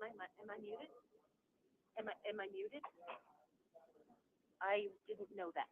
Am I muted? Am I muted? I didn't know that.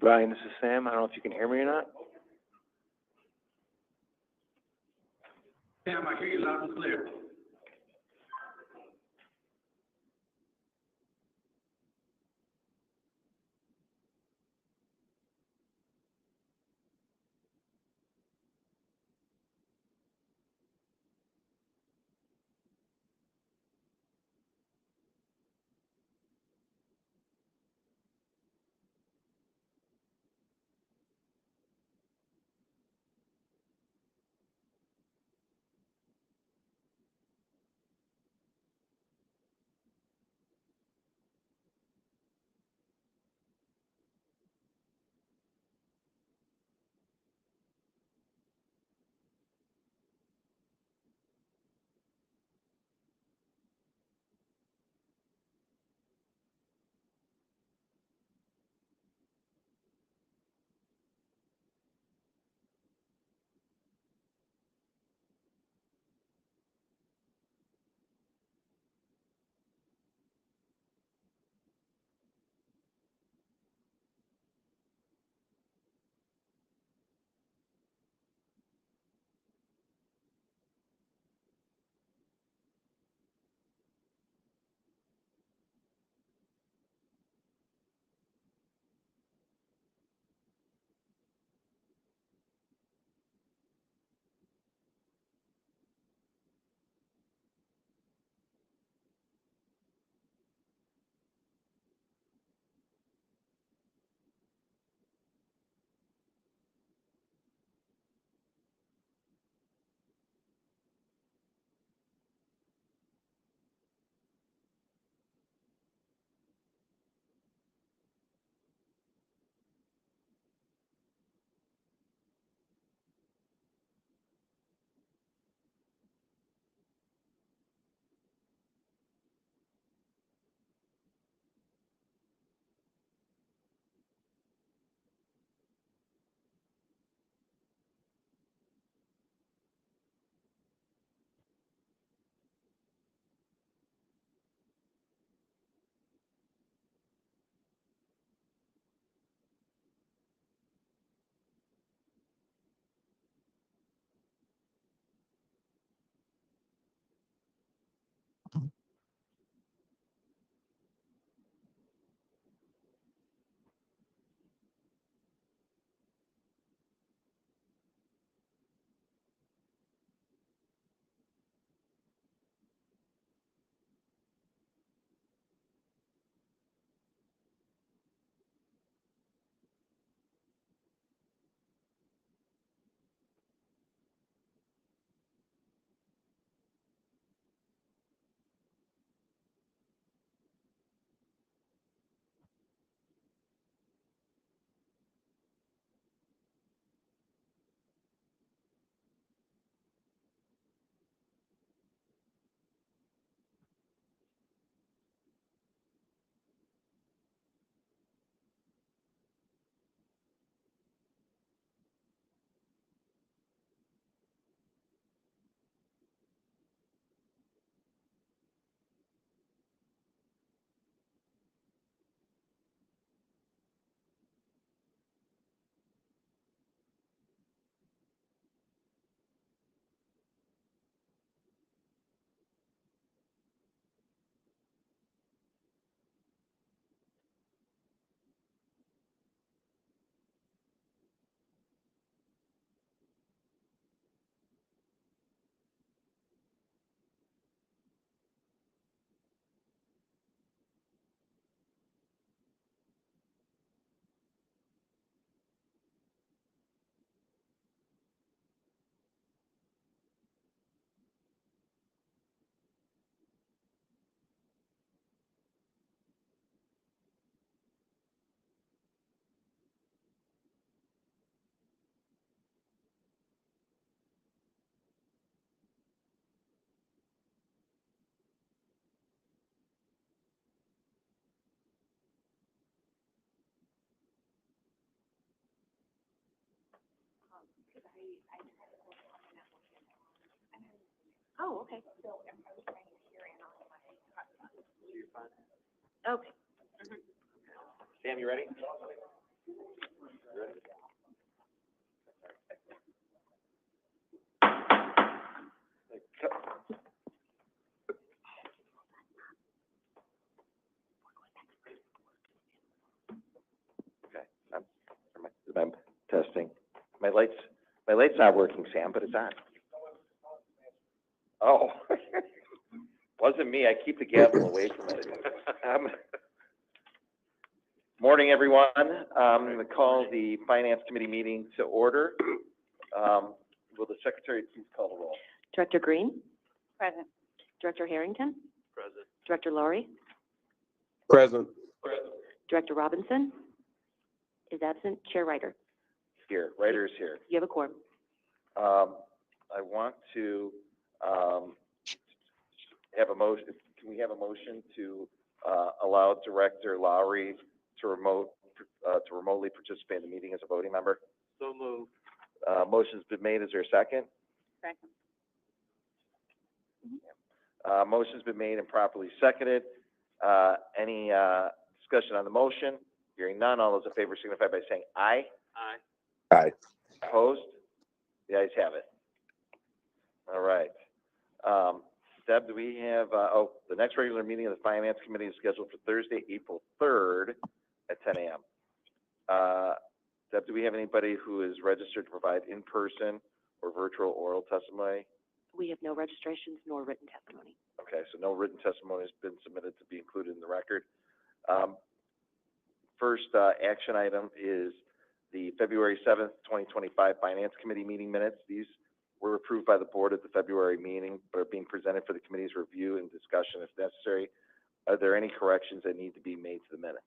Brian, this is Sam. I don't know if you can hear me or not. Sam, I hear you loud and clear. Oh, okay. Okay. Sam, you ready? Okay, I'm testing. My light's not working, Sam, but it's on. Oh, wasn't me. I keep the gavel away from it. Morning, everyone. I'm going to call the Finance Committee meeting to order. Will the Secretary please call the roll? Director Green? Present. Director Harrington? Present. Director Laurie? Present. Director Robinson? Is absent. Chair Ryder? Here. Ryder is here. You have a quorum. I want to have a motion. Can we have a motion to allow Director Lowry to remotely participate in the meeting as a voting member? So moved. Motion's been made. Is there a second? Second. Motion's been made and properly seconded. Any discussion on the motion? Hearing none. All those in favor signify by saying aye. Aye. Aye. Opposed? The ayes have it. All right. Deb, do we have, the next regular meeting of the Finance Committee is scheduled for Thursday, April 3rd at 10 a.m. Deb, do we have anybody who is registered to provide in-person or virtual oral testimony? We have no registrations nor written testimony. Okay, so no written testimony has been submitted to be included in the record. First action item is the February 7th, 2025 Finance Committee meeting minutes. These were approved by the board at the February meeting, but are being presented for the committee's review and discussion if necessary. Are there any corrections that need to be made to the minutes?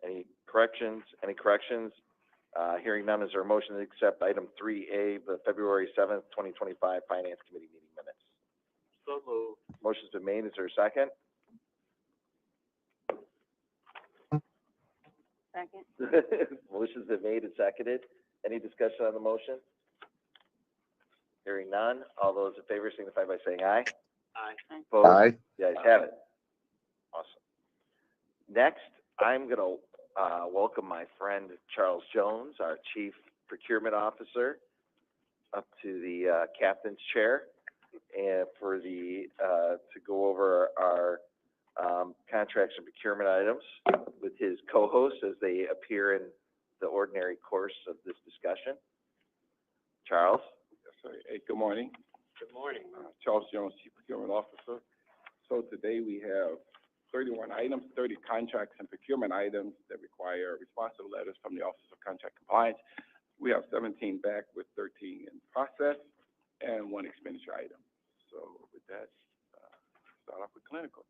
Any corrections? Hearing none, is there a motion to accept item 3A, the February 7th, 2025 Finance Committee meeting minutes? So moved. Motion's been made. Is there a second? Second. Motion's been made and seconded. Any discussion on the motion? Hearing none. All those in favor signify by saying aye. Aye. Opposed? Aye. The ayes have it. Awesome. Next, I'm going to welcome my friend Charles Jones, our Chief Procurement Officer, up to the captain's chair, and for the to go over our contracts and procurement items with his co-hosts as they appear in the ordinary course of this discussion. Charles? Yes, sir. Hey, good morning. Good morning. Charles Jones, Chief Procurement Officer. So today we have 31 items, 30 contracts and procurement items that require responsive letters from the Office of Contract Compliance. We have 17 back with 13 in process and 1 expenditure item. So with that, start off with clinical.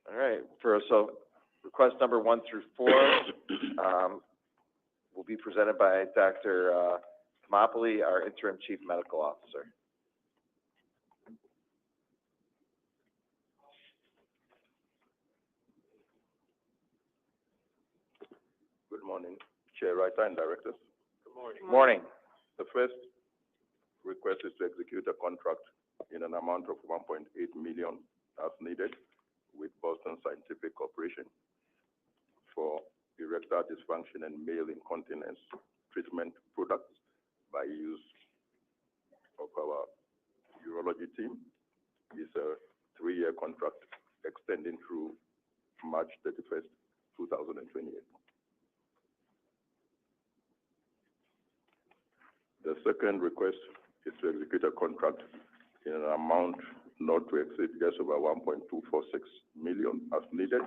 All right. So request number 1 through 4 will be presented by Dr. Tomopoli, our Interim Chief Medical Officer. Good morning, Chair Writer and Directors. Good morning. Morning. The first request is to execute a contract in an amount of $1.8 million as needed with Boston Scientific Corporation for erectile dysfunction and male incontinence treatment products by use of our urology team. It's a 3-year contract extending through March 31st, 2028. The second request is to execute a contract in an amount not to exceed just over $1.246 million as needed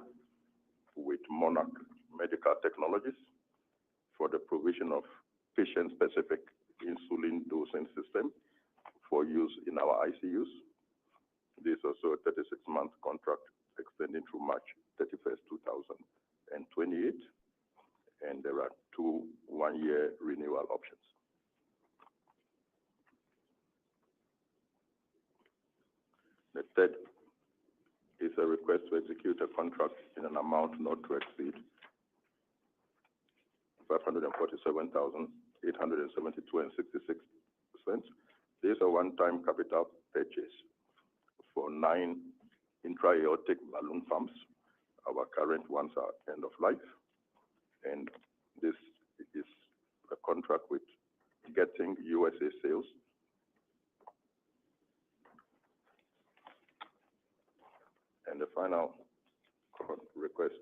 with Monarch Medical Technologies for the provision of patient-specific insulin dosing system for use in our ICUs. This is also a 36-month contract extending through March 31st, 2028, and there are 2 one-year renewal options. The third is a request to execute a contract in an amount not to exceed $547,000 $872.66. This is a one-time capital purchase for 9 intra-aortic balloon pumps. Our current ones are end of life, and this is a contract with Getting USA Sales. And the final request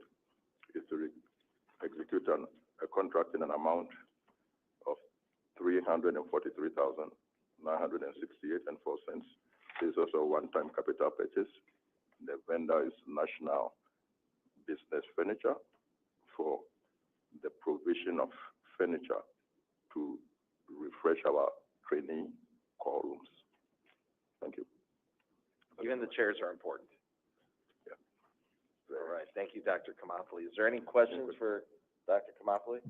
is to execute a contract in an amount of $343,968.04. This is also a one-time capital purchase. The vendor is National Business Furniture for the provision of furniture to refresh our trainee call rooms. Thank you. Even the chairs are important. Yeah. All right, thank you, Dr. Kamapoli. Is there any questions for Dr. Kamapoli?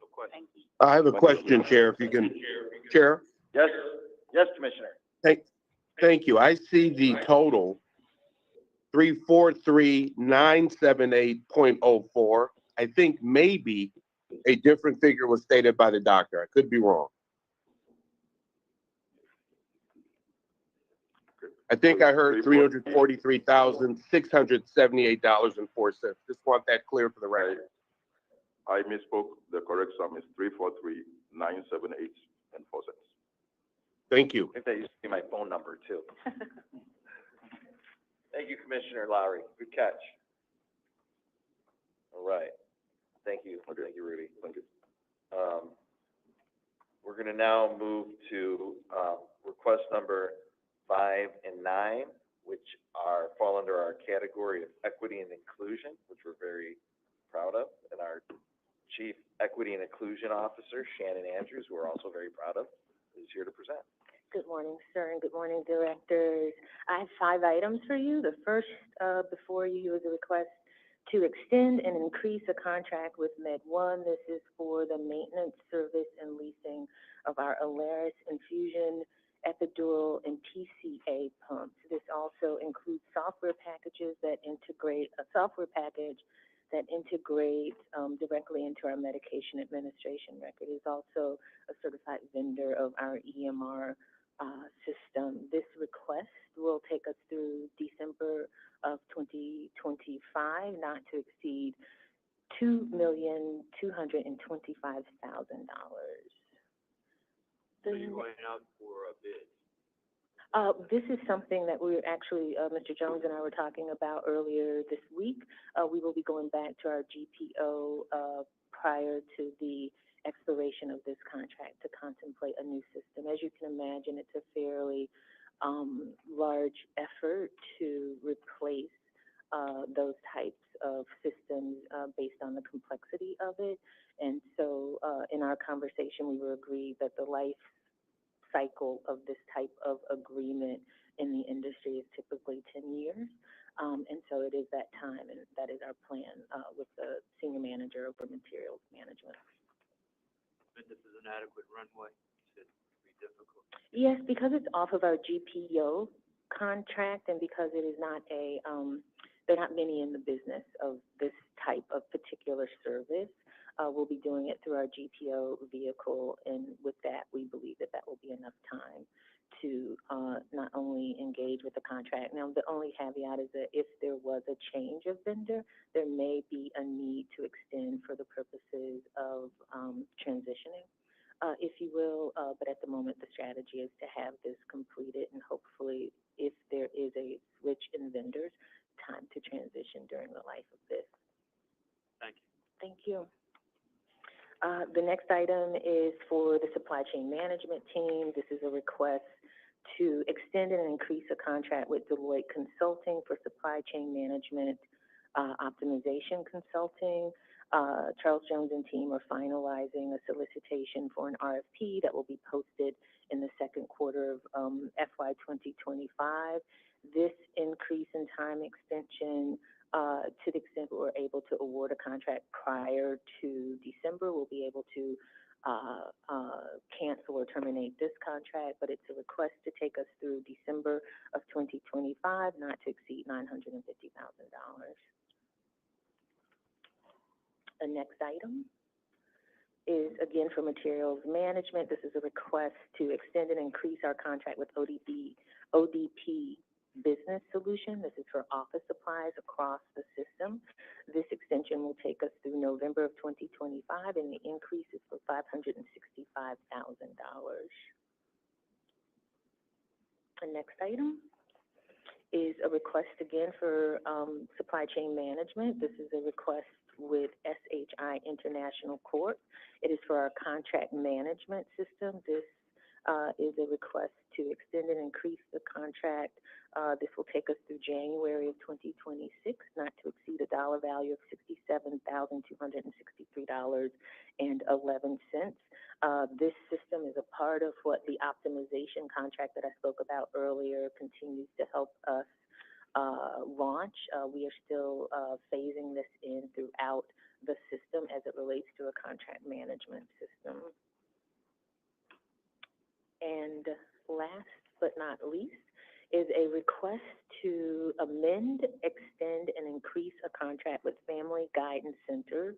No question. I have a question, Chair, if you can. Chair? Yes, yes, Commissioner. Thank you. I see the total, 343,978.04. I think maybe a different figure was stated by the doctor. I could be wrong. I think I heard $343,678.04. Just want that clear for the record. I misspoke. The correct sum is $343,978.04. Thank you. I think that used to be my phone number, too. Thank you, Commissioner Lowry. Good catch. All right. Thank you. Okay. Thank you, Rudy. Thank you. We're going to now move to request number 5 and 9, which fall under our category of equity and inclusion, which we're very proud of, and our Chief Equity and Inclusion Officer, Shannon Andrews, who we're also very proud of, is here to present. Good morning, sir, and good morning, directors. I have 5 items for you. The first before you is a request to extend and increase a contract with Med1. This is for the maintenance, service, and leasing of our Alaris infusion, epidural, and TCA pumps. This also includes software packages that integrate directly into our medication administration record. It is also a certified vendor of our EMR system. This request will take us through December of 2025, not to exceed $2,225,000. So you're going out for a bid? This is something that we're actually, Mr. Jones and I were talking about earlier this week. We will be going back to our GPO prior to the expiration of this contract to contemplate a new system. As you can imagine, it's a fairly large effort to replace those types of systems based on the complexity of it. And so in our conversation, we were agreed that the life cycle of this type of agreement in the industry is typically 10 years. And so it is that time, and that is our plan with the senior manager over materials management. But this is an adequate runway. It would be difficult. Yes, because it's off of our GPO contract, and because it is not there are not many in the business of this type of particular service. We'll be doing it through our GPO vehicle, and with that, we believe that will be enough time to not only engage with the contract. Now, the only caveat is that if there was a change of vendor, there may be a need to extend for the purposes of transitioning, if you will. But at the moment, the strategy is to have this completed, and hopefully, if there is a switch in vendors, time to transition during the life of this. Thank you. Thank you. The next item is for the supply chain management team. This is a request to extend and increase a contract with Deloitte Consulting for supply chain management optimization consulting. Charles Jones and team are finalizing a solicitation for an RFP that will be posted in the second quarter of FY 2025. This increase in time extension, to the extent we're able to award a contract prior to December, we'll be able to cancel or terminate this contract, but it's a request to take us through December of 2025, not to exceed $950,000. The next item is again for materials management. This is a request to extend and increase our contract with ODP Business Solution. This is for office supplies across the system. This extension will take us through November of 2025, and the increase is for $565,000. The next item is a request again for supply chain management. This is a request with CCH International Corp. It is for our contract management system. This is a request to extend and increase the contract. This will take us through January of 2026, not to exceed a dollar value of $67,263.11. This system is a part of what the optimization contract that I spoke about earlier continues to help us launch. We are still phasing this in throughout the system as it relates to a contract management system. And last but not least is a request to amend, extend, and increase a contract with Family Guidance Centers,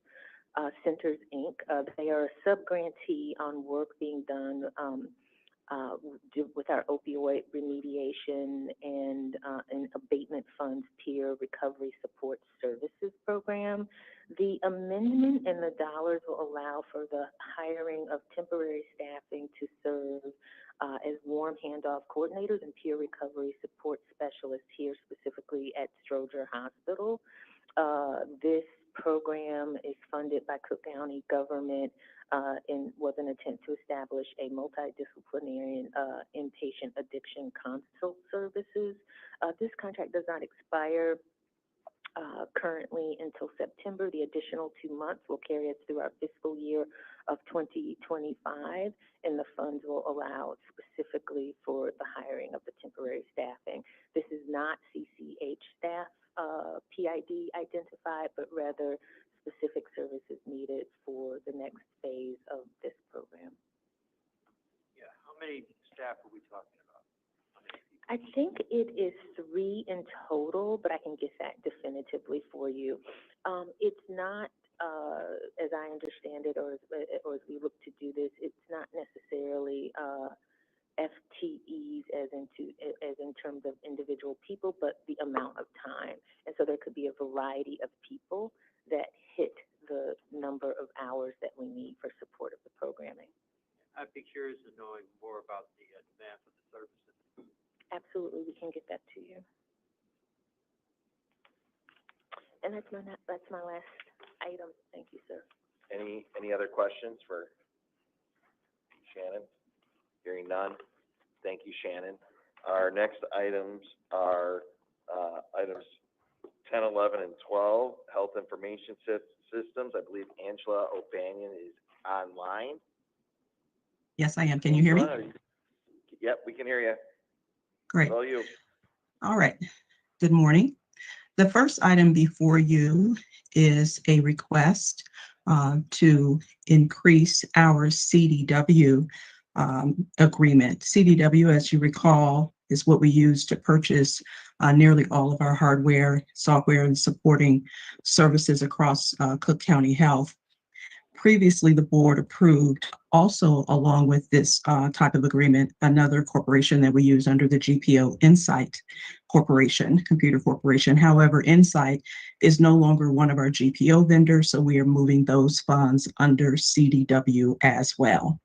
Inc. They are a sub-grantee on work being done with our opioid remediation and abatement funds peer recovery support services program. The amendment and the dollars will allow for the hiring of temporary staffing to serve as warm handoff coordinators and peer recovery support specialists here specifically at Stroger Hospital. This program is funded by Cook County government and was an attempt to establish a multidisciplinary inpatient addiction consult services. This contract does not expire currently until September. The additional 2 months will carry us through our fiscal year of 2025, and the funds will allow specifically for the hiring of the temporary staffing. This is not CCH staff PID identified, but rather specific services needed for the next phase of this program. Yeah, how many staff are we talking about? How many people? I think it is 3 in total, but I can get that definitively for you. It's not, as I understand it, or as we look to do this, it's not necessarily FTEs as in terms of individual people, but the amount of time. And so there could be a variety of people that hit the number of hours that we need for support of the programming. I'd be curious in knowing more about the demand for the services. Absolutely, we can get that to you. And that's my last item. Thank you, sir. Any other questions for Shannon? Hearing none. Thank you, Shannon. Our next items are items 10, 11, and 12, health information systems. I believe Angela O'Banion is online. Yes, I am. Can you hear me? Yep, we can hear you. Great. All you. All right. Good morning. The first item before you is a request to increase our CDW agreement. CDW, as you recall, is what we use to purchase nearly all of our hardware, software, and supporting services across Cook County Health. Previously, the board approved also, along with this type of agreement, another corporation that we use under the GPO, Insight Corporation, Computer Corporation. However, Insight is no longer one of our GPO vendors, so we are moving those funds under CDW as well.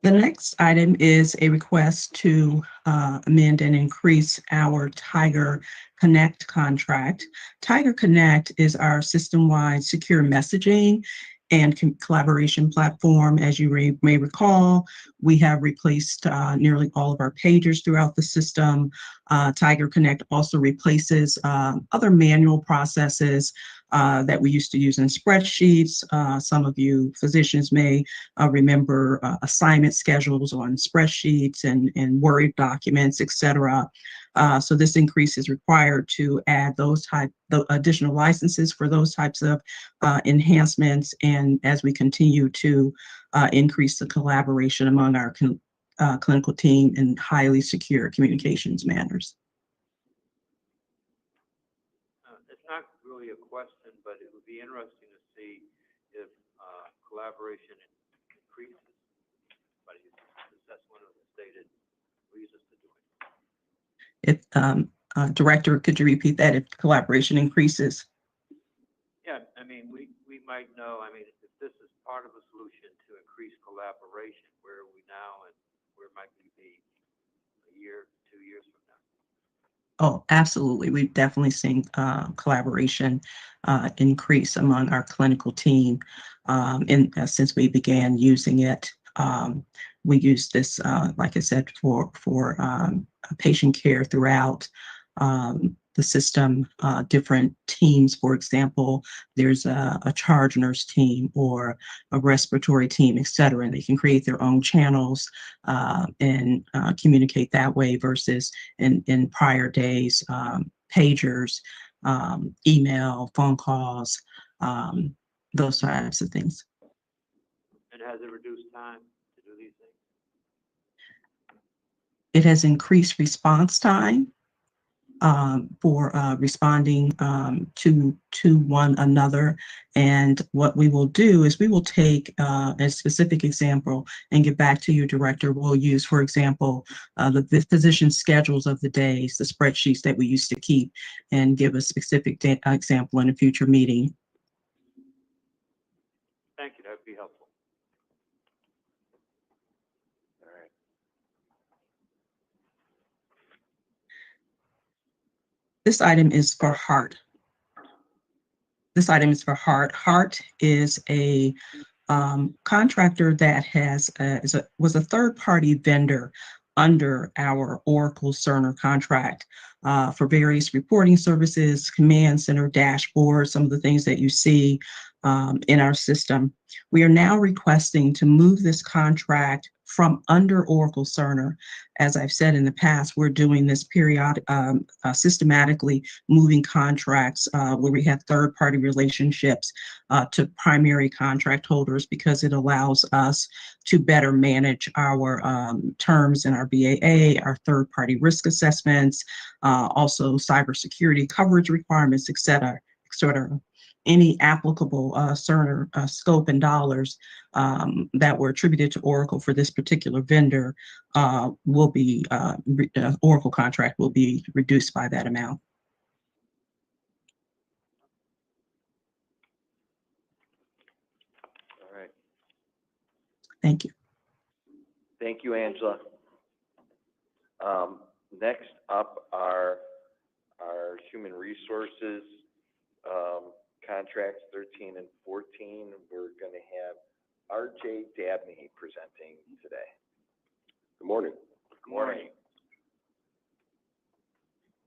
The next item is a request to amend and increase our Tiger Connect contract. Tiger Connect is our system-wide secure messaging and collaboration platform. As you may recall, we have replaced nearly all of our pagers throughout the system. Tiger Connect also replaces other manual processes that we used to use in spreadsheets. Some of you physicians may remember assignment schedules on spreadsheets and Word documents, etc. So this increase is required to add the additional licenses for those types of enhancements, and as we continue to increase the collaboration among our clinical team in highly secure communications manners. be interesting to see if, collaboration increases, but that's one of the stated reasons to do it. If, Director, could you repeat that? If collaboration increases? Yeah, I mean, we might know, I mean, if this is part of a solution to increase collaboration, where are we now and where might we be a year, 2 years from now? Oh, absolutely. We've definitely seen collaboration increase among our clinical team since we began using it. We use this, like I said, for patient care throughout the system, different teams. For example, there's a charge nurse team or a respiratory team, et cetera, and they can create their own channels and communicate that way versus in prior days, pagers, email, phone calls, those types of things. And has it reduced time to do these things? It has increased response time for responding to one another. And what we will do is we will take a specific example and get back to you, Director. We'll use, for example, the physician schedules of the days, the spreadsheets that we used to keep, and give a specific example in a future meeting. Thank you, that would be helpful. All right. This item is for HEART. This item is for HEART. HEART is a contractor that was a third-party vendor under our Oracle Cerner contract for various reporting services, command center, dashboard, some of the things that you see in our system. We are now requesting to move this contract from under Oracle Cerner. As I've said in the past, we're doing this systematically, moving contracts where we have third-party relationships to primary contract holders, because it allows us to better manage our terms in our BAA, our third-party risk assessments, also cybersecurity coverage requirements, et cetera, et cetera. Any applicable Cerner scope and dollars that were attributed to Oracle for this particular vendor will be, Oracle contract will be reduced by that amount. All right. Thank you. Thank you, Angela. Next up are our human resources contracts 13 and 14. We're going to have R.J. Dabney presenting today. Good morning. Good morning.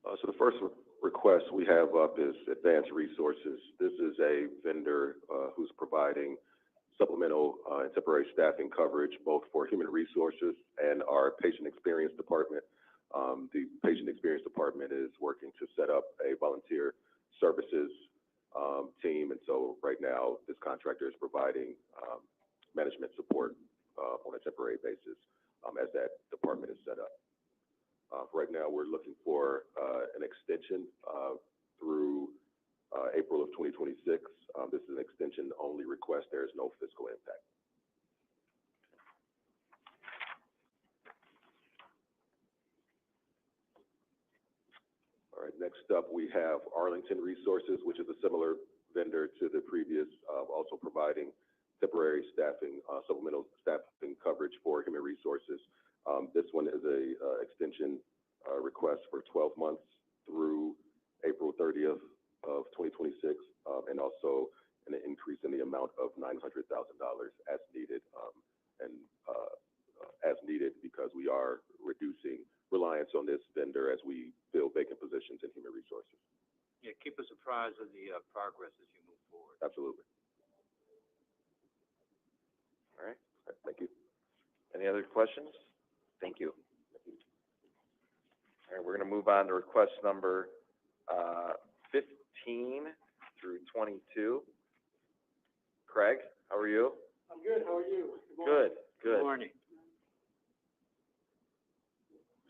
So the first request we have up is Advanced Resources. This is a vendor who's providing supplemental and temporary staffing coverage both for human resources and our patient experience department. The patient experience department is working to set up a volunteer services team, and so right now this contractor is providing management support on a temporary basis as that department is set up. Right now we're looking for an extension through April of 2026. This is an extension-only request. There is no fiscal impact. All right, next up we have Arlington Resources, which is a similar vendor to the previous, also providing temporary staffing, supplemental staffing coverage for human resources. This one is a extension request for 12 months through April 30th of 2026, and also an increase in the amount of $900,000 as needed, as needed because we are reducing reliance on this vendor as we fill vacant positions in human resources. Yeah, keep us apprised of the progress as you move forward. Absolutely. All right, thank you. Any other questions? Thank you. All right, we're going to move on to request number 15 through 22. Craig, how are you? I'm good. How are you? Good, good. Good morning.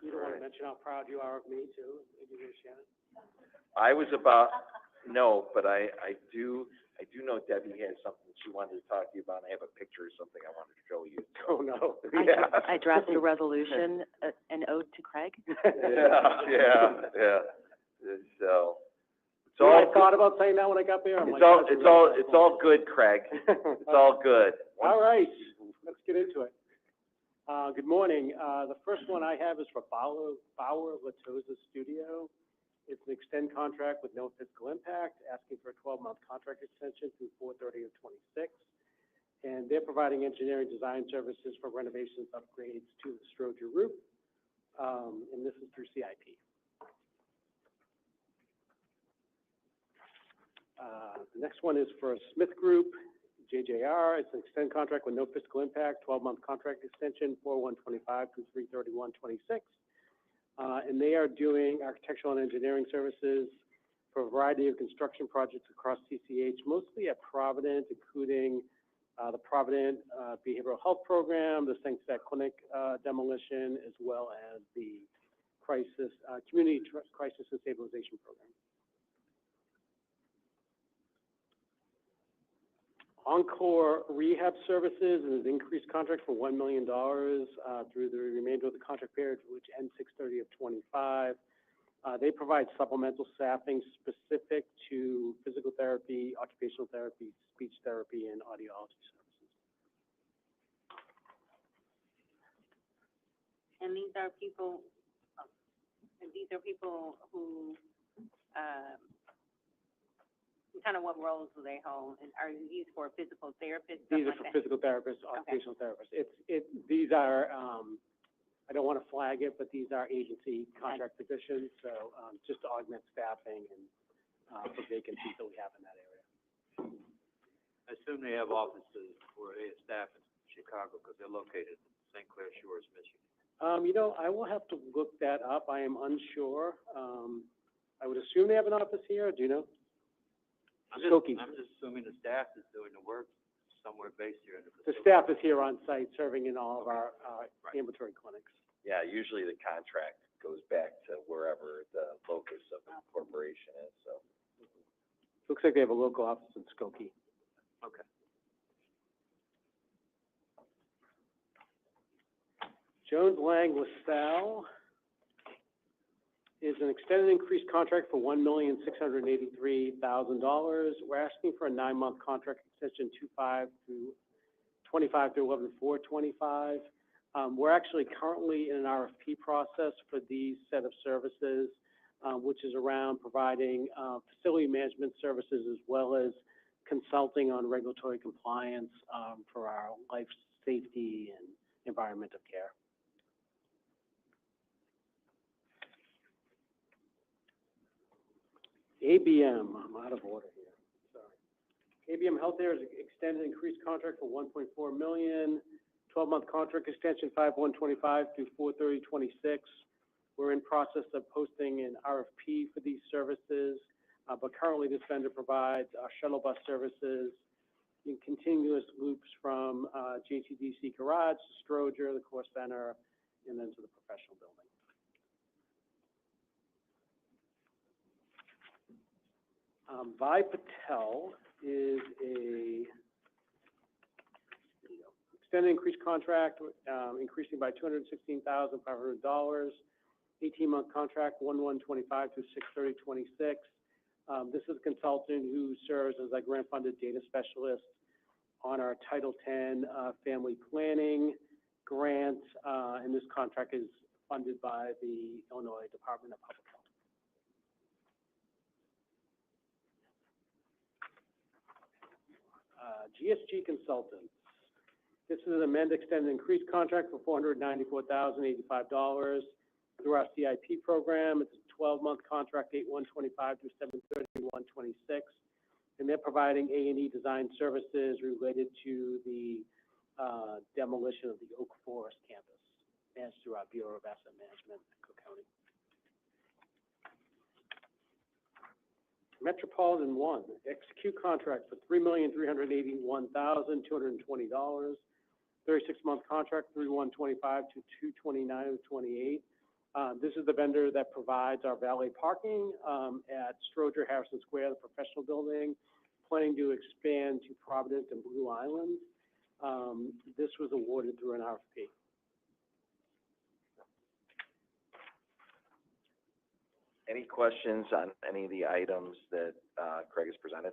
You don't want to mention how proud you are of me, too? Maybe you Shannon? I was about, no, but I do I do know Debbie has something she wanted to talk to you about. I have a picture or something I wanted to show you. Oh, no. Yeah. I drafted a resolution, an ode to Craig. Yeah. So, it's You know, all I thought about saying that when I got there. I'm like, it's all good, Craig. It's all good. All right, let's get into it. Good morning. The first one I have is for Bauer Latosa Studio. It's an extend contract with no fiscal impact, asking for a 12-month contract extension through 4/30 of '26. And they're providing engineering design services for renovations, upgrades to the Stroger roof. And this is through CIP. The next one is for Smith Group, JJR. It's an extend contract with no fiscal impact, 12-month contract extension, 4/1/25 through 3/31/26. And they are doing architectural and engineering services for a variety of construction projects across CCH, mostly at Provident, including the Provident Behavioral Health Program, the St. Clinic demolition, as well as the Community Crisis and Stabilization Program. Encore Rehab Services is an increased contract for $1 million through the remainder of the contract period, which ends 6/30 of '25. They provide supplemental staffing specific to physical therapy, occupational therapy, speech therapy, and audiology services. And these are people who, kind of what roles do they hold? And are these for physical therapists? These are for physical therapists, occupational therapists. These are, I don't want to flag it, but these are agency contract positions, so just to augment staffing and for vacancies that we have in that area. I assume they have offices where they have staff in Chicago because they're located in St. Clair Shores, Michigan. You know, I will have to look that up. I am unsure. I would assume they have an office here. Do you know? I'm just assuming the staff is doing the work somewhere based here in the The facility. staff is here on site serving in all of our ambulatory clinics. Yeah, usually the contract goes back to wherever the locus of the corporation is, so. Looks like they have a local office in Skokie. Okay. Jones Lang LaSalle is an extended increased contract for $1,683,000. We're asking for a 9-month contract extension, 25 through 11/4/25. We're actually currently in an RFP process for these set of services, which is around providing facility management services as well as consulting on regulatory compliance for our life safety and environmental care. ABM, I'm out of order here, sorry. ABM Healthcare is extended increased contract for $1.4 million, 12-month contract extension, 5/1/25 through 4/30/26. We're in process of posting an RFP for these services, but currently this vendor provides shuttle bus services in continuous loops from JTDC Garage to Stroger, the Core Center, and then to the professional building. Vi Patel is a extended increased contract, increasing by $216,500, 18-month contract, 1/1/25 through 6/30/26. This is a consultant who serves as a grant-funded data specialist on our Title X family planning grant, and this contract is funded by the Illinois Department of Public Health. GSG Consultants. This is an amend, extend, and increased contract for $494,085 through our CIP program. It's a 12-month contract, 8/1/25 through 7/31/26, and they're providing A&E design services related to the demolition of the Oak Forest campus, managed through our Bureau of Asset Management in Cook County. Metropolitan One, execute contract for $3,381,220, 36-month contract, 3/1/25 to 2/29/28. This is the vendor that provides our valet parking at Stroger Harrison Square, the professional building, planning to expand to Providence and Blue Island. This was awarded through an RFP. Any questions on any of the items that, Craig has presented?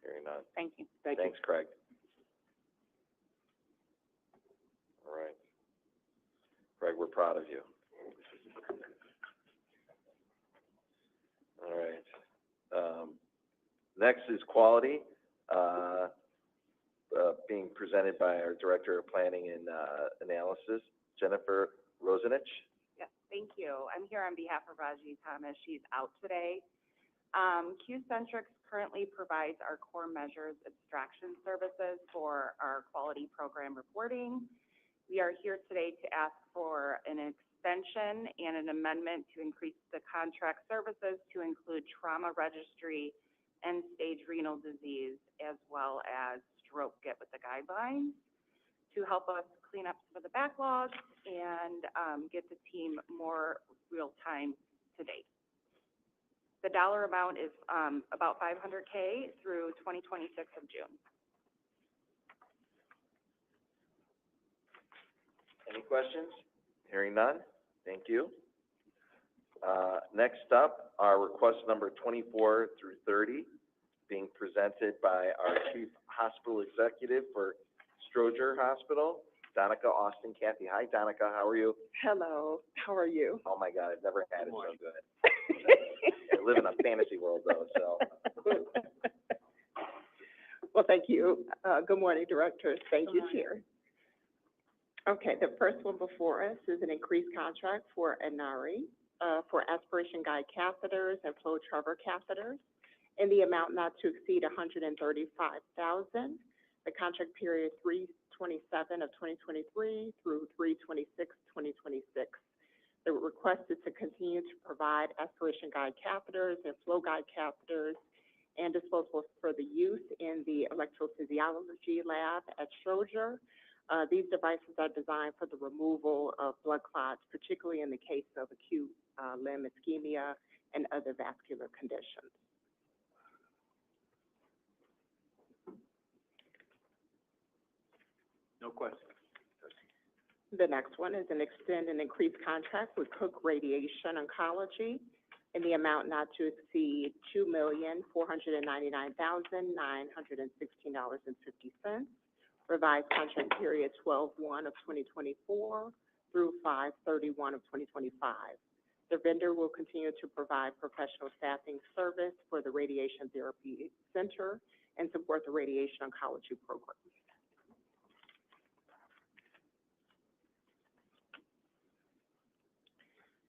Hearing none. Thank you. Thanks, Craig. All right. Craig, we're proud of you. All right. Next is quality, being presented by our Director of Planning and Analysis, Jennifer Rosenich. Yes, thank you. I'm here on behalf of Raji Thomas. She's out today. Q-Centrix currently provides our core measures abstraction services for our quality program reporting. We are here today to ask for an extension and an amendment to increase the contract services to include trauma registry, end-stage renal disease, as well as stroke get with the guidelines to help us clean up some of the backlogs and get the team more real-time to date. The dollar amount is about $500K through 2026 of June. Any questions? Hearing none. Thank you. Next up, our request number 24 through 30, being presented by our Chief Hospital Executive for Stroger Hospital, Donica Austin. Kathy, hi, Donica, how are you? Hello, how are you? Oh my God, I've never had it so good. I live in a fantasy world though, so. Well, thank you. Good morning, directors. Thank you, Chair. Okay, the first one before us is an increased contract for Inari for aspiration guide catheters and flow traver catheters in the amount not to exceed $135,000. The contract period 3/27 of 2023 through 3/26, 2026. The request is to continue to provide aspiration guide catheters and flow guide catheters and disposables for the use in the electrophysiology lab at Stroger. These devices are designed for the removal of blood clots, particularly in the case of acute limb ischemia and other vascular conditions. No questions. The next one is an extend and increased contract with Cook Radiation Oncology in the amount not to exceed $2,499,916.50. Revised contract period 12/1 of 2024 through 5/31 of 2025. The vendor will continue to provide professional staffing service for the Radiation Therapy Center and support the radiation oncology program.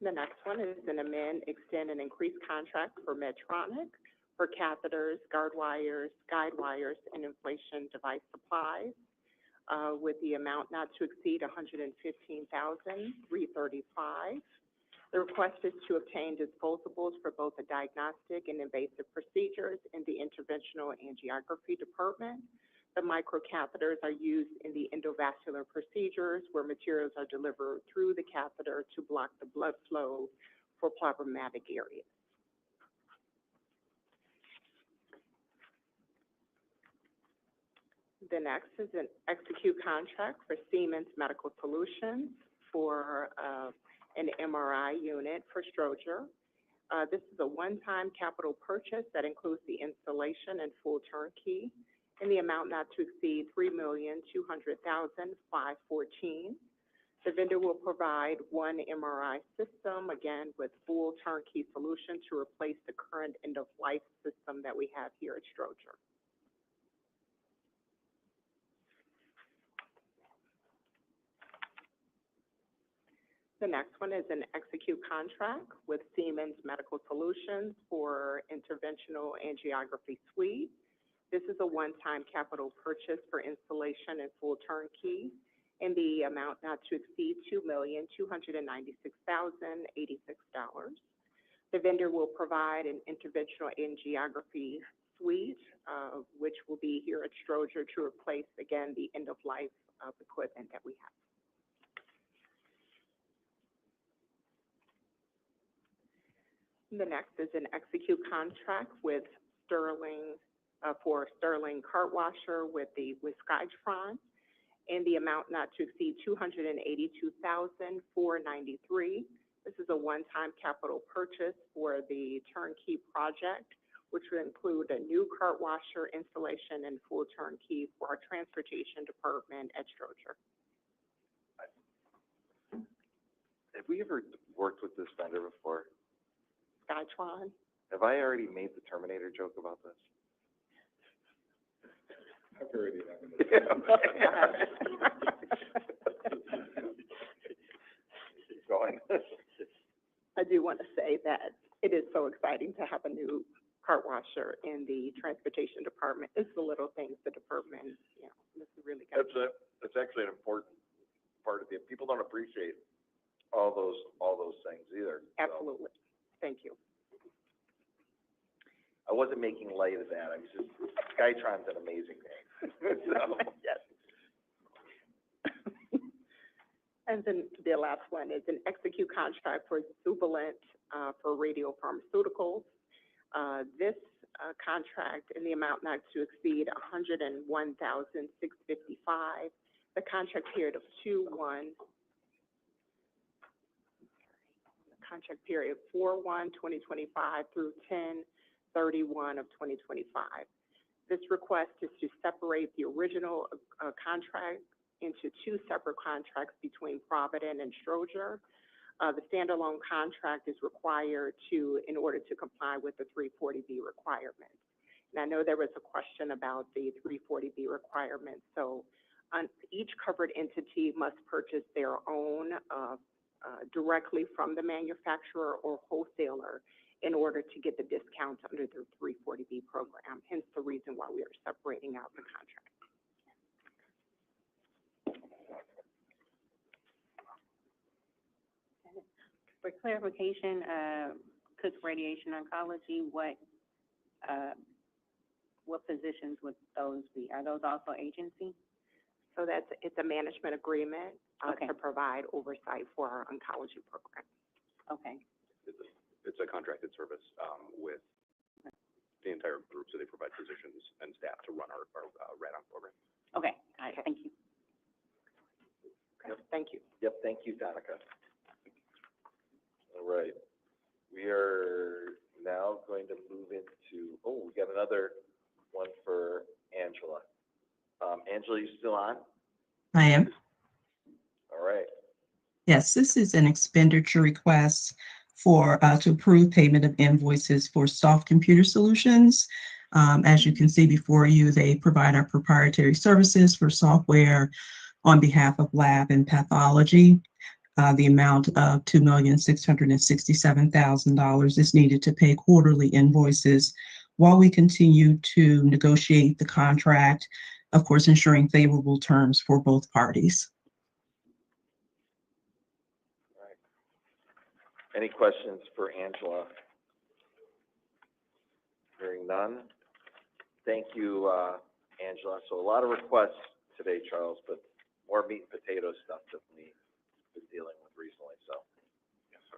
The next one is an amend, extend, and increase contract for Medtronic for catheters, guard wires, guide wires, and inflation device supplies, with the amount not to exceed $115,335. The request is to obtain disposables for both the diagnostic and invasive procedures in the interventional angiography department. The microcatheters are used in the endovascular procedures where materials are delivered through the catheter to block the blood flow for problematic areas. The next is an execute contract for Siemens Medical Solutions for an MRI unit for Stroger. This is a one-time capital purchase that includes the installation and full turnkey in the amount not to exceed $3,200,514. The vendor will provide one MRI system, again, with full turnkey solution to replace the current end-of-life system that we have here at Stroger. The next one is an execute contract with Siemens Medical Solutions for interventional angiography suite. This is a one-time capital purchase for installation and full turnkey in the amount not to exceed $2,296,086. The vendor will provide an interventional angiography suite, which will be here at Stroger to replace, again, the end-of-life equipment that we have. The next is an execute contract with Sterling, for Sterling Cart Washer with Skytron, in the amount not to exceed $282,493. This is a one-time capital purchase for the turnkey project, which would include a new cart washer installation and full turnkey for our transportation department at Stroger. Have we ever worked with this vendor before? Skytron. Have I already made the Terminator joke about this? I've heard it. Keep going. I do want to say that it is so exciting to have a new cart washer in the transportation department. It's the little things the department, this is really good. That's actually an important part of it. People don't appreciate all those things either. So. Absolutely. Thank you. I wasn't making light of that. I was just, Skytron's an amazing name. So. Yes. And then the last one is an execute contract for Jubilant for radiopharmaceuticals. This contract in the amount not to exceed $101,655. The contract period of 4/1/2025 through 10/31 of 2025. This request is to separate the original contract into two separate contracts between Provident and Stroger. The standalone contract is required in order to comply with the 340B requirements. And I know there was a question about the 340B requirements. So each covered entity must purchase their own directly from the manufacturer or wholesaler in order to get the discounts under the 340B program, hence the reason why we are separating out the contract. For clarification, Cook Radiation Oncology, what positions would those be? Are those also agency? So it's a management agreement Okay. to provide oversight for our oncology program. Okay. It's a contracted service with the entire group, so they provide physicians and staff to run our RADON program. Okay. All right. Thank you. Okay. Thank you. Yep, thank you, Donica. All right. We are now going to move into, we got another one for Angela. Angela, you still on? I am. All right. Yes, this is an expenditure request for, to approve payment of invoices for Soft Computer Solutions. As you can see before you, they provide our proprietary services for software on behalf of lab and pathology. The amount of $2,667,000 is needed to pay quarterly invoices while we continue to negotiate the contract, of course, ensuring favorable terms for both parties. All right. Any questions for Angela? Hearing none. Thank you, Angela. So a lot of requests today, Charles, but more meat and potato stuff that we been dealing with recently, so. Yes, sir.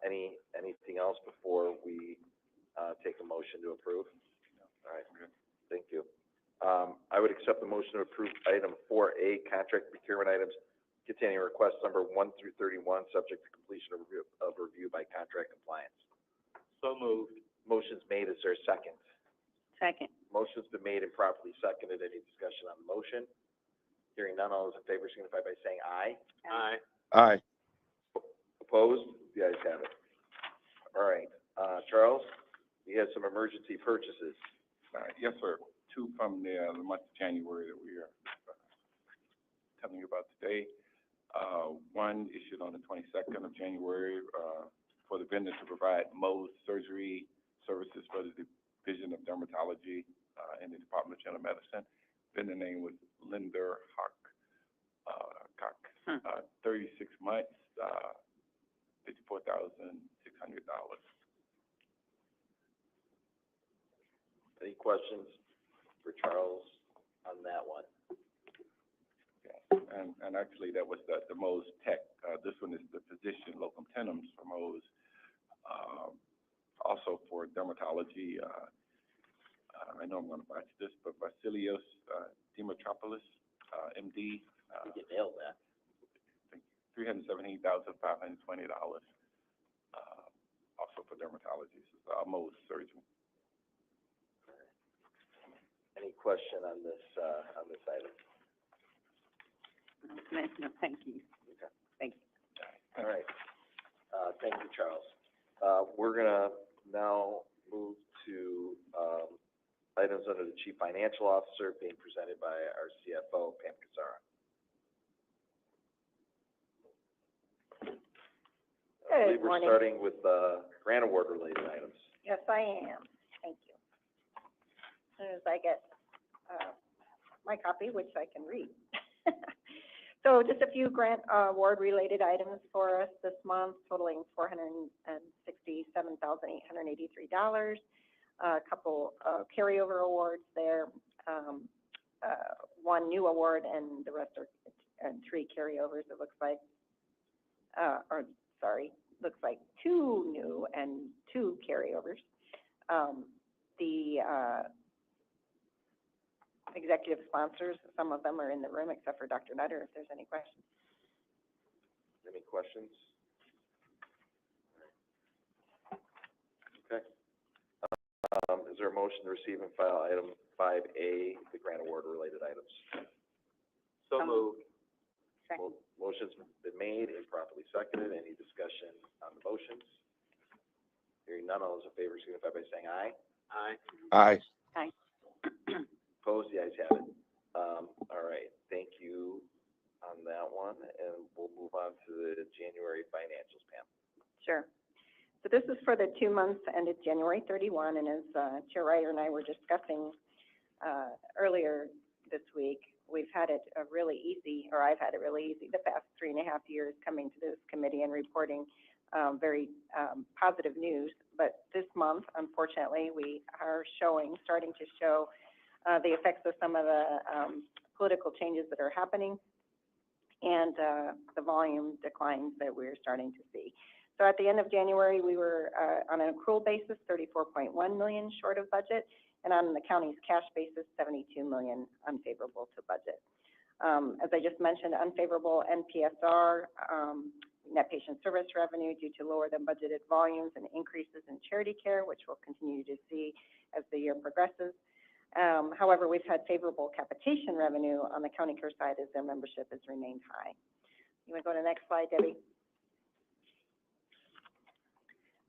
Anything else before we, take a motion to approve? All right, thank you. I would accept the motion to approve item 4A, contract procurement items containing request number 1 through 31, subject to completion of review by contract compliance. So moved. Motion's made, is there a second? Second. Motion's been made and properly seconded. Any discussion on the motion? Hearing none, all those in favor signify by saying aye. Aye. Aye. Opposed? The ayes have it. All right, Charles, you have some emergency purchases. Yes, sir. Two from the month of January that we are telling you about today. One issued on the 22nd of January for the vendor to provide Mohs surgery services for the Division of Dermatology in the Department of General Medicine. Vendor name was Linder Hawk. 36 months, $54,600. Any questions for Charles on that one? Yeah. And actually that was the Mohs Tech. This one is the physician locum tenens for Mohs. Also for dermatology, I know I'm gonna botch this, but Vasilios, Dimitropoulos, MD. You nailed that. $317,520, also for dermatology, this is our Mohs surgeon. Any question on this item? No, thank you. Okay. Thank you. All right. Thank you, Charles. We're gonna now move to, items under the Chief Financial Officer being presented by our CFO, Pam Casara. I believe we're morning. starting with, grant award related items. Yes, I am. Thank you. As soon as I get my copy, which I can read. So just a few grant award-related items for us this month, totaling $467,883. A couple carryover awards there, one new award, and the rest are three carryovers. It looks like, looks like two new and two carryovers. The executive sponsors, some of them are in the room except for Dr. Nutter, if there's any questions. Any questions? Okay. Is there a motion to receive and file item 5A, the grant award related items? So moved. Second. Motion's been made and properly seconded. Any discussion on the motions? Hearing none, all those in favor signify by saying aye. Aye. Aye. Aye. Opposed? The ayes have it. All right, thank you on that one, and we'll move on to the January financials, Pam. Sure. So this is for the 2 months ended January 31, and as Chair Ryder and I were discussing earlier this week, we've had it really easy, or I've had it really easy the past 3.5 years coming to this committee and reporting very positive news. But this month, unfortunately, we are starting to show the effects of some of the political changes that are happening and the volume declines that we're starting to see. So at the end of January, we were on an accrual basis, $34.1 million short of budget, and on the county's cash basis, $72 million unfavorable to budget. As I just mentioned, unfavorable NPSR, net patient service revenue due to lower than budgeted volumes and increases in charity care, which we'll continue to see as the year progresses. However, we've had favorable capitation revenue on the county care side as their membership has remained high. You want to go to the next slide, Debbie?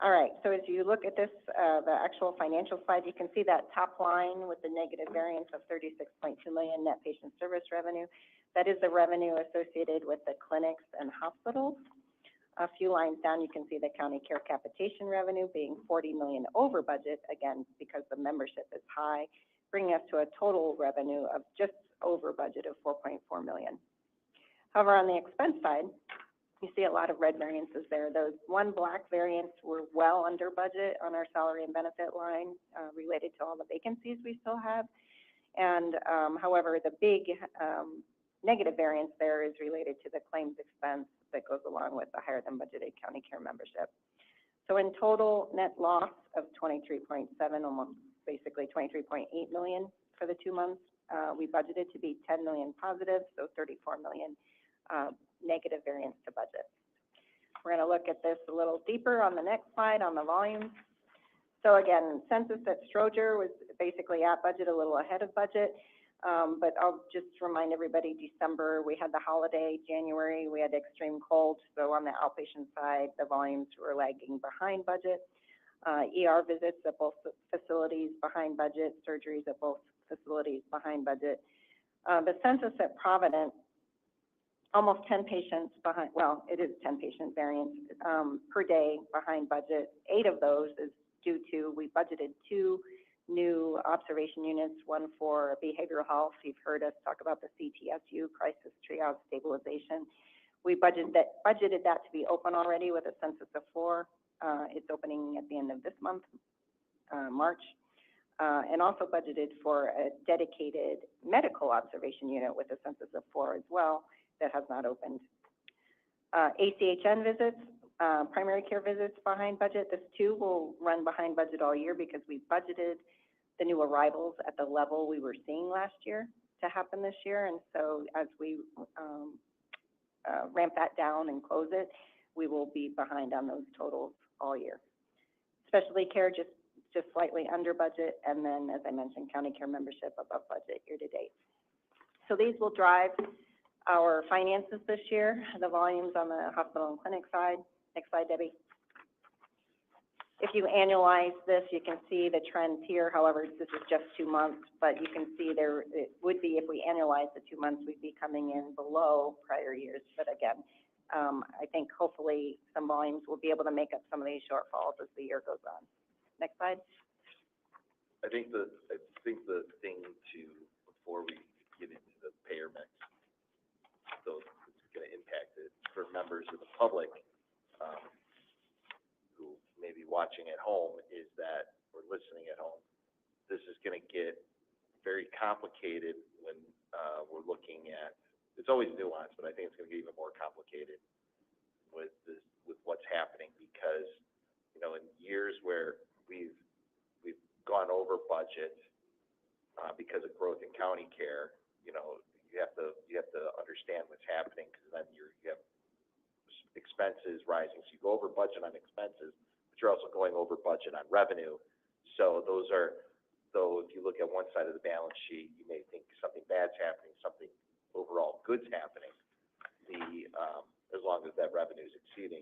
All right, so as you look at this, the actual financial side, you can see that top line with the negative variance of $36.2 million net patient service revenue. That is the revenue associated with the clinics and hospitals. A few lines down, you can see the county care capitation revenue being $40 million over budget, again, because the membership is high, bringing us to a total revenue of just over budget of $4.4 million. However, on the expense side, you see a lot of red variances there. Those one black variants were well under budget on our salary and benefit line related to all the vacancies we still have. And however, the big negative variance there is related to the claims expense that goes along with the higher than budgeted county care membership. So in total, net loss of 23.7, almost basically 23.8 million for the 2 months. We budgeted to be 10 million positive, so 34 million negative variance to budget. We're going to look at this a little deeper on the next slide on the volumes. So again, census at Stroger was basically at budget, a little ahead of budget. But I'll just remind everybody, December, we had the holiday. January, we had extreme cold. So on the outpatient side, the volumes were lagging behind budget. ER visits at both facilities behind budget, surgeries at both facilities behind budget. The census at Providence, almost 10 patients behind, well, it is 10 patient variance per day behind budget. 8 of those is due to, we budgeted 2 new observation units, one for behavioral health. You've heard us talk about the CTSU, crisis triage stabilization. We budgeted that to be open already with a census of 4. It's opening at the end of this month, March, and also budgeted for a dedicated medical observation unit with a census of 4 as well that has not opened. ACHN visits, Primary care visits behind budget. This too will run behind budget all year because we budgeted the new arrivals at the level we were seeing last year to happen this year. And so as we ramp that down and close it, we will be behind on those totals all year. Specialty care just slightly under budget, and then, as I mentioned, county care membership above budget year to date. So these will drive our finances this year, the volumes on the hospital and clinic side. Next slide, Debbie. If you annualize this, you can see the trends here. However, this is just 2 months, but you can see there, it would be, if we annualize the 2 months, we'd be coming in below prior years. But again, I think hopefully some volumes will be able to make up some of these shortfalls as the year goes on. Next slide. I think the thing to, before we get into the payer mix, so it's going to impact it for members of the public, who may be watching at home, is that, or listening at home, this is going to get very complicated when we're looking at, it's always nuanced, but I think it's going to get even more complicated with this, with what's happening, because, you know, in years where we've gone over budget because of growth in county care, you know, you have to understand what's happening, because then you have expenses rising. So you go over budget on expenses, but you're also going over budget on revenue. So those are, so if you look at one side of the balance sheet, you may think something bad's happening, something overall good's happening. As long as that revenue is exceeding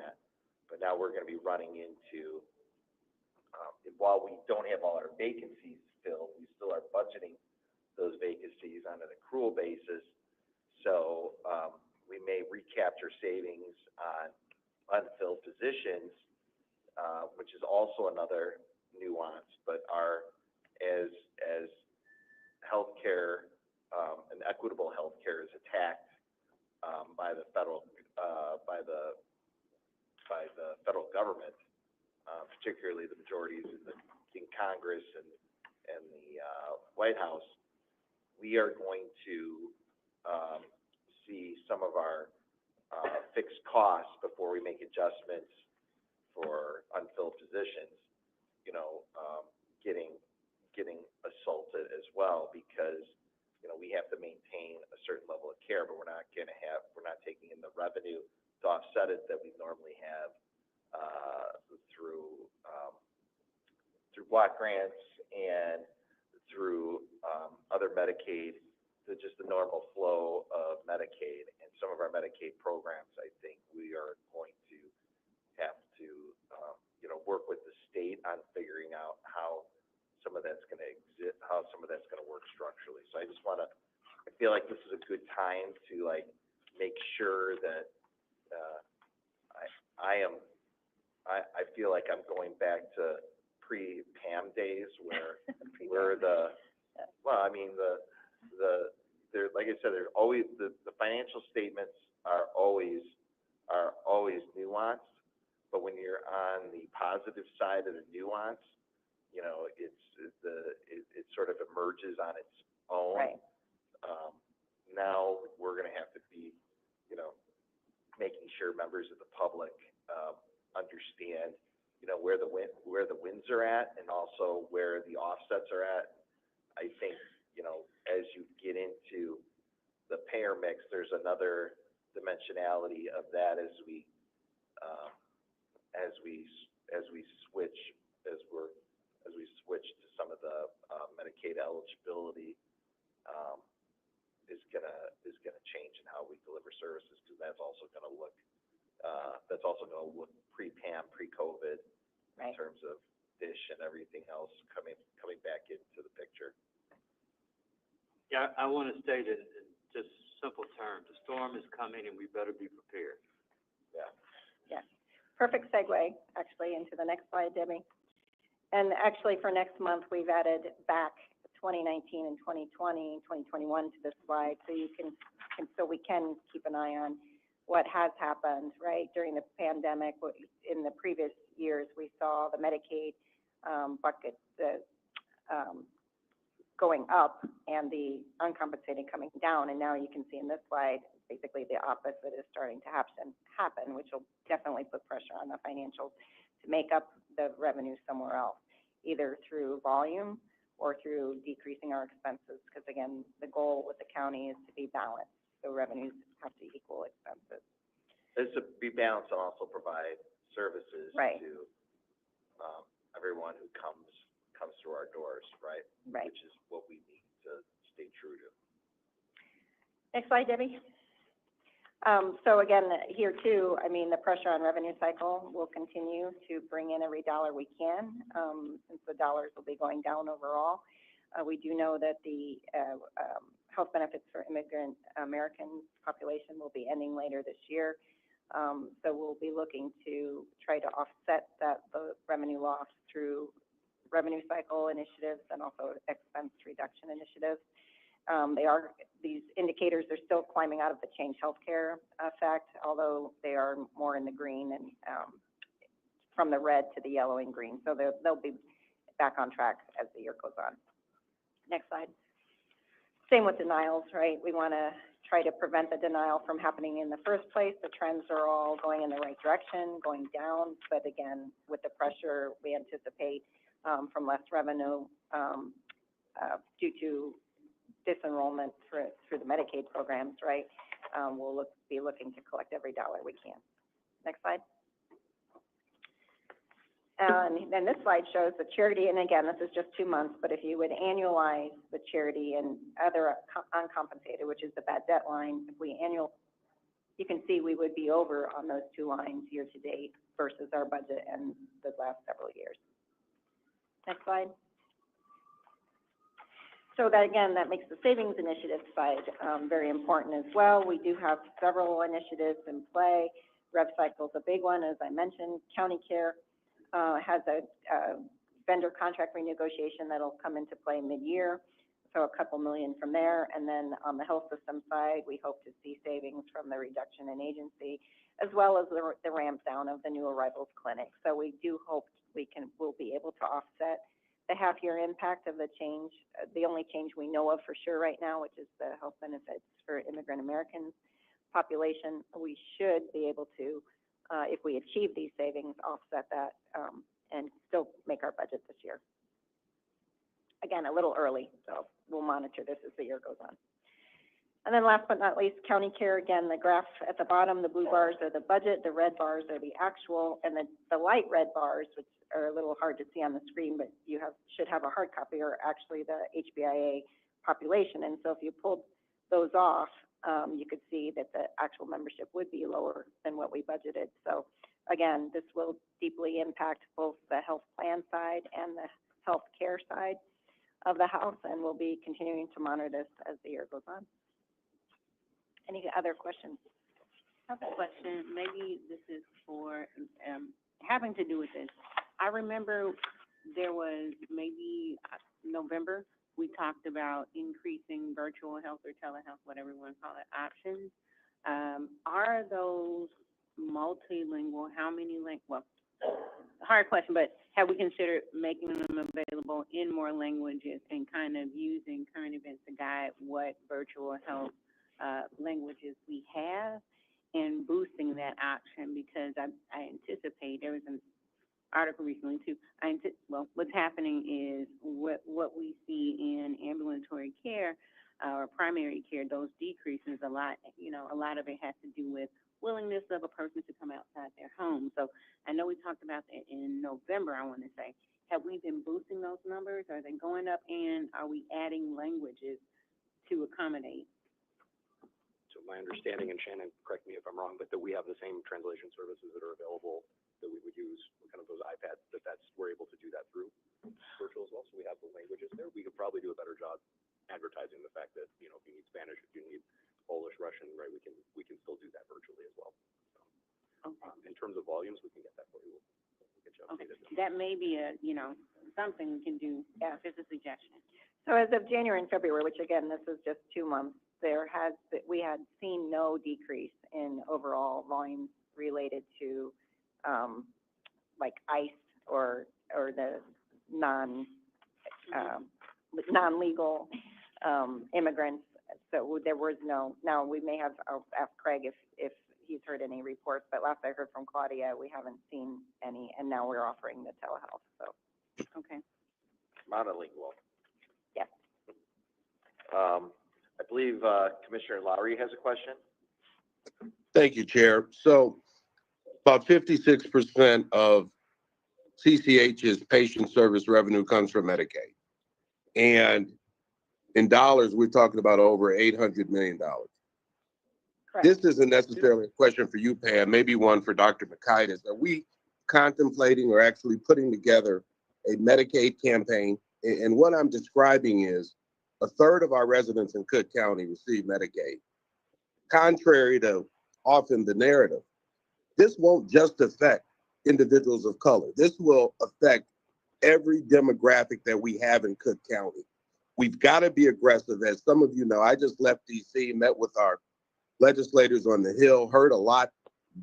that. But now we're going to be running into, while we don't have all our vacancies filled, we still are budgeting those vacancies on an accrual basis. So we may recapture savings on unfilled positions, which is also another nuance. But as healthcare and equitable healthcare is attacked by the federal government, particularly the majorities in Congress and the White House, we are going to see some of our fixed costs before we make adjustments for unfilled positions, you know, getting assaulted as well, because, you know, we have to maintain a certain level of care, but we're not taking in the revenue to offset it that we normally have through block grants and through other Medicaid, just the normal flow of Medicaid. And some of our Medicaid programs, I think we are going to have to, you know, work with the state on figuring out how some of that's going to exist, how some of that's going to work structurally. So I just want to, I feel like this is a good time to like make sure that I feel like I'm going back to pre-PAM days where there, like I said, there's always the financial statements are always nuanced, but when you're on the positive side of the nuance, you know, it sort of emerges on its own. Right. Now we're going to have to be, you know, making sure members of the public understand, you know, where the wins are at, and also where the offsets are at. I think, you know, as you get into the payer mix, there's another dimensionality of that as we switch to some of the Medicaid eligibility is gonna change in how we deliver services, because that's also gonna look pre-PAM, pre-COVID, Right. in terms of DISH and everything else coming back into the picture. Yeah, I want to state it in just simple terms. The storm is coming and we better be prepared. Yeah. Yeah. Perfect segue, actually, into the next slide, Debbie. And actually, for next month, we've added back 2019 and 2020, 2021 to this slide, so you can so we can keep an eye on what has happened, right, during the pandemic. In the previous years, we saw the Medicaid bucket, going up and the uncompensated coming down. And now you can see in this slide, basically the opposite is starting to happen, which will definitely put pressure on the financials to make up the revenue somewhere else, either through volume or through decreasing our expenses. Because again, the goal with the county is to be balanced, so revenues have to equal expenses. It's to be balanced and also provide services Right. to, everyone who comes through our doors, right? Right. Which is what we need to stay true to. Next slide, Debbie. So again, here too, I mean, the pressure on revenue cycle will continue to bring in every dollar we can, since the dollars will be going down overall. We do know that the health benefits for immigrant American population will be ending later this year. So we'll be looking to try to offset the revenue loss through revenue cycle initiatives and also expense reduction initiatives. These indicators are still climbing out of the Change Healthcare effect, although they are more in the green and from the red to the yellow and green. So they'll be back on track as the year goes on. Next slide. Same with denials, right? We want to try to prevent the denial from happening in the first place. The trends are all going in the right direction, going down, but again, with the pressure we anticipate from less revenue due to disenrollment through the Medicaid programs, right? We'll be looking to collect every dollar we can. Next slide. And then this slide shows the charity, and again, this is just 2 months, but if you would annualize the charity and other uncompensated, which is the bad debt line, you can see we would be over on those 2 lines year to date versus our budget and the last several years. Next slide. So that, again, that makes the savings initiative side very important as well. We do have several initiatives in play. RevCycle is a big one, as I mentioned. County Care has a vendor contract renegotiation that'll come into play mid-year, so a couple million from there. And then on the health system side, we hope to see savings from the reduction in agency, as well as the ramp down of the new arrivals clinic. So we do hope we'll be able to offset the half-year impact of the change, the only change we know of for sure right now, which is the health benefits for immigrant Americans population. We should be able to, if we achieve these savings, offset that and still make our budget this year. Again, a little early, so we'll monitor this as the year goes on. And then last but not least, County Care, again, the graph at the bottom, the blue bars are the budget, the red bars are the actual, and the light red bars, which are a little hard to see on the screen, but you should have a hard copy, are actually the HBIA population. And so if you pulled those off, you could see that the actual membership would be lower than what we budgeted. So again, this will deeply impact both the health plan side and the health care side of the house, and we'll be continuing to monitor this as the year goes on. Any other questions? I have a question. Maybe this is for having to do with this. I remember there was maybe November, we talked about increasing virtual health or telehealth, whatever you want to call it, options. Are those multilingual? How many well, hard question, but have we considered making them available in more languages and kind of using current events to guide what virtual health languages we have and boosting that option? Because I anticipate there was an article recently too. What's happening is what we see in ambulatory care or primary care, those decreases a lot. A lot of it has to do with willingness of a person to come outside their home. So I know we talked about that in November, I want to say. Have we been boosting those numbers? Are they going up, and are we adding languages to accommodate? So my understanding, and Shannon, correct me if I'm wrong, but that we have the same translation services that are available that we would use, kind of those iPads, we're able to do that through virtual as well. So we have the languages there. We could probably do a better job advertising the fact that, if you need Spanish, if you need Polish, Russian, right, we can still do that virtually as well. So, in terms of volumes, we can get that for you. We'll get you updated. Okay. That may be something we can do. Yeah, just a suggestion. So as of January and February, which again, this is just 2 months, we had seen no decrease in overall volumes related to like ICE or the non non-legal, immigrants. So there was no, now we may have, I'll ask Craig if he's heard any reports, but last I heard from Claudia, we haven't seen any, and now we're offering the telehealth, so. Okay. Monolingual. Yes. I believe, Commissioner Lowry has a question. Thank you, Chair. So about 56% of CCH's patient service revenue comes from Medicaid. And in dollars, we're talking about over $800 million. Correct. This isn't necessarily a question for you, Pam, maybe one for Dr. Makaitis. Are we contemplating or actually putting together a Medicaid campaign? And what I'm describing is a third of our residents in Cook County receive Medicaid. Contrary to often the narrative, this won't just affect individuals of color. This will affect every demographic that we have in Cook County. We've got to be aggressive. As some of you know, I just left DC, met with our legislators on the Hill, heard a lot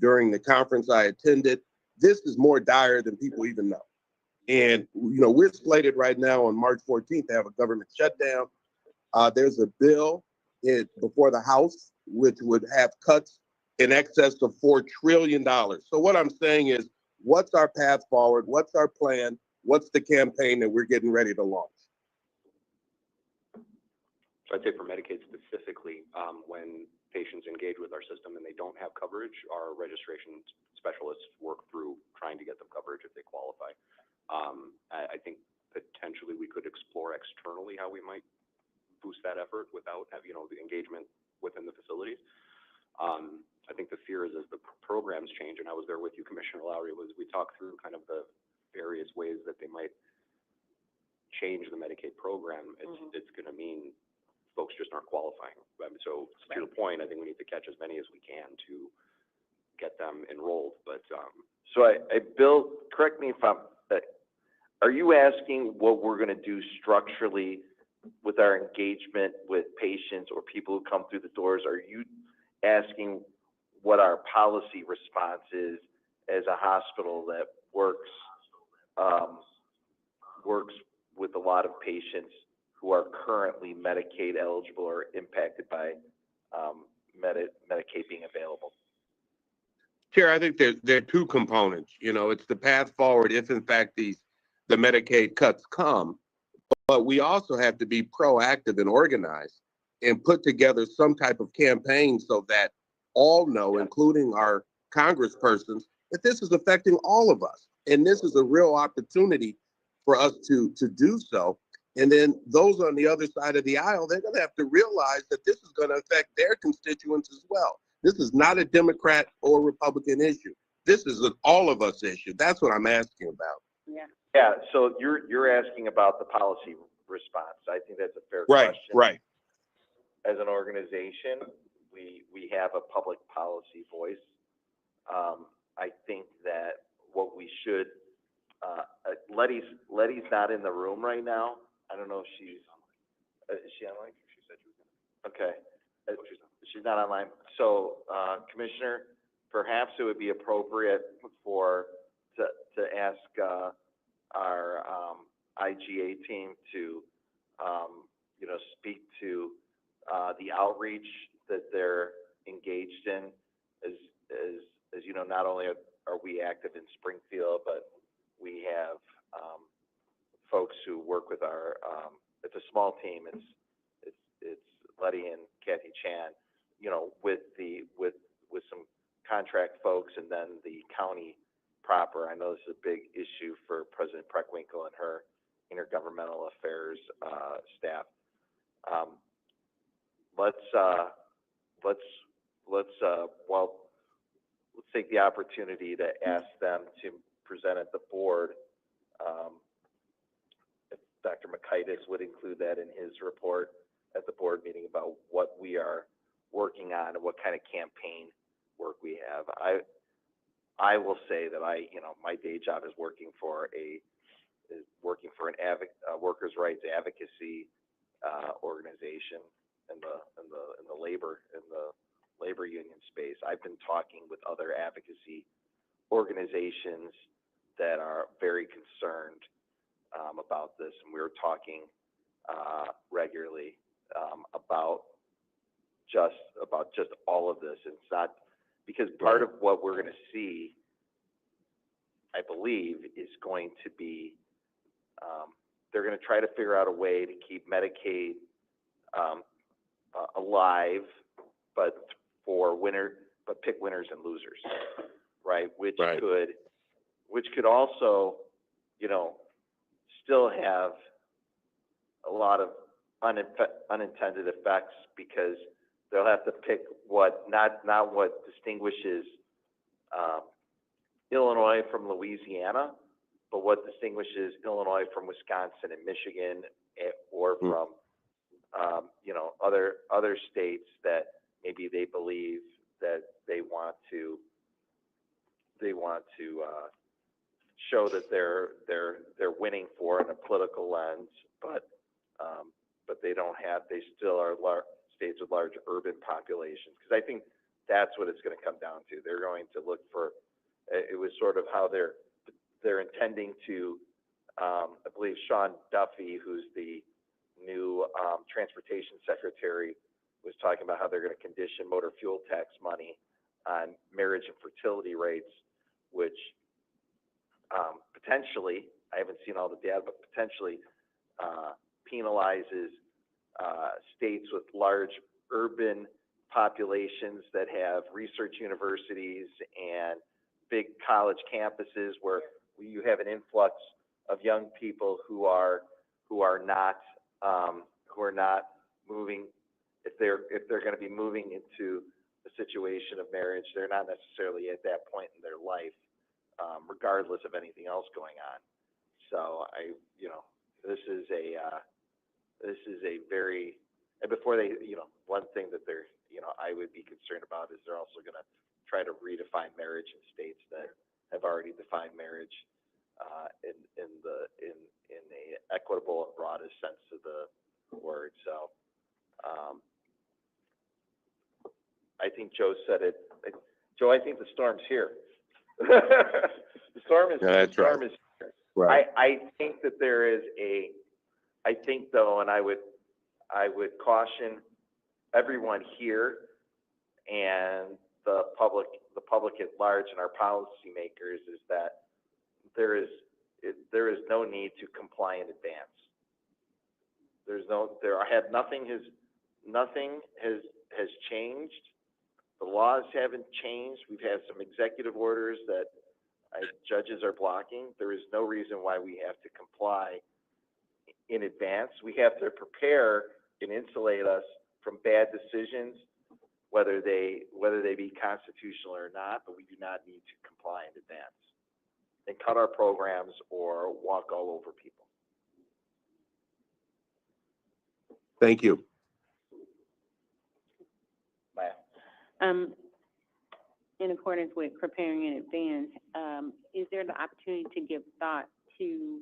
during the conference I attended. This is more dire than people even know. And, you know, we're slated right now on March 14th to have a government shutdown. There's a bill before the House, which would have cuts in excess of $4 trillion. So what I'm saying is, what's our path forward? What's our plan? What's the campaign that we're getting ready to launch? So I'd say for Medicaid specifically, when patients engage with our system and they don't have coverage, our registration specialists work through trying to get them coverage if they qualify. I think potentially we could explore externally how we might boost that effort without having, the engagement within the facilities. I think the fear is as the programs change, and I was there with you, Commissioner Lowry, was we talked through kind of the various ways that they might change the Medicaid program. It's going to mean folks just aren't qualifying. So to the point, I think we need to catch as many as we can to get them enrolled. But So Bill, correct me if are you asking what we're going to do structurally with our engagement with patients or people who come through the doors? Are you asking what our policy response is as a hospital that works with a lot of patients who are currently Medicaid eligible or impacted by Medicaid being available? Chair, I think there are two components. It's the path forward if in fact the Medicaid cuts come, but we also have to be proactive and organized and put together some type of campaign so that all know, including our congresspersons, that this is affecting all of us. And this is a real opportunity for us to do so. And then those on the other side of the aisle, they're going to have to realize that this is going to affect their constituents as well. This is not a Democrat or Republican issue. This is an all of us issue. That's what I'm asking about. Yeah, so you're asking about the policy response. I think that's a fair question. Right. As an organization, we have a public policy voice. I think that what we should, Letty's not in the room right now. I don't know if she's, is she online? She said she was going to. Okay. She's not online. So, Commissioner, perhaps it would be appropriate to ask our IGA team to, speak to the outreach that they're engaged in. As you know, not only are we active in Springfield, but we have folks who work with our. It's a small team. It's Letty and Kathy Chan. With some contract folks, and then the county proper. I know this is a big issue for President Preckwinkle and her intergovernmental affairs staff. Let's take the opportunity to ask them to present at the board. If Dr. Makaitis would include that in his report at the board meeting about what we are working on and what kind of campaign work we have. I will say that my day job is working for a workers' rights advocacy organization in the labor union space. I've been talking with other advocacy organizations that are very concerned about this, and we were talking regularly, about just all of this. It's not, because part of what we're gonna see, I believe, is going to be, they're gonna try to figure out a way to keep Medicaid, alive, but pick winners and losers, right? Which could also, you know, still have a lot of unintended effects, because they'll have to pick not what distinguishes Illinois from Louisiana, but what distinguishes Illinois from Wisconsin and Michigan, or from you know, other states that maybe they believe that they want to show that they're winning for in a political lens, but they still are states with large urban populations. Because I think that's what it's going to come down to. They're going to look for, it was sort of how they're intending to, I believe Sean Duffy, who's the new transportation secretary, was talking about how they're going to condition motor fuel tax money on marriage and fertility rates, which potentially, I haven't seen all the data, but potentially penalizes states with large urban populations that have research universities and big college campuses, where you have an influx of young people who are not moving. If they're going to be moving into a situation of marriage, they're not necessarily at that point in their life, regardless of anything else going on. So this is a very, and before they, one thing that I would be concerned about is they're also going to try to redefine marriage in states that have already defined marriage in a equitable and broadest sense of the word. So I think Joe said it. Joe, I think the storm's here. The storm is here. Right. I think that there is I think though, and I would caution everyone here and the public at large and our policymakers, is that there is no need to comply in advance. Nothing has changed. The laws haven't changed. We've had some executive orders that judges are blocking. There is no reason why we have to comply in advance. We have to prepare and insulate us from bad decisions, whether they be constitutional or not, but we do not need to comply in advance and cut our programs or walk all over people. Thank you. In accordance with preparing in advance, is there the opportunity to give thought to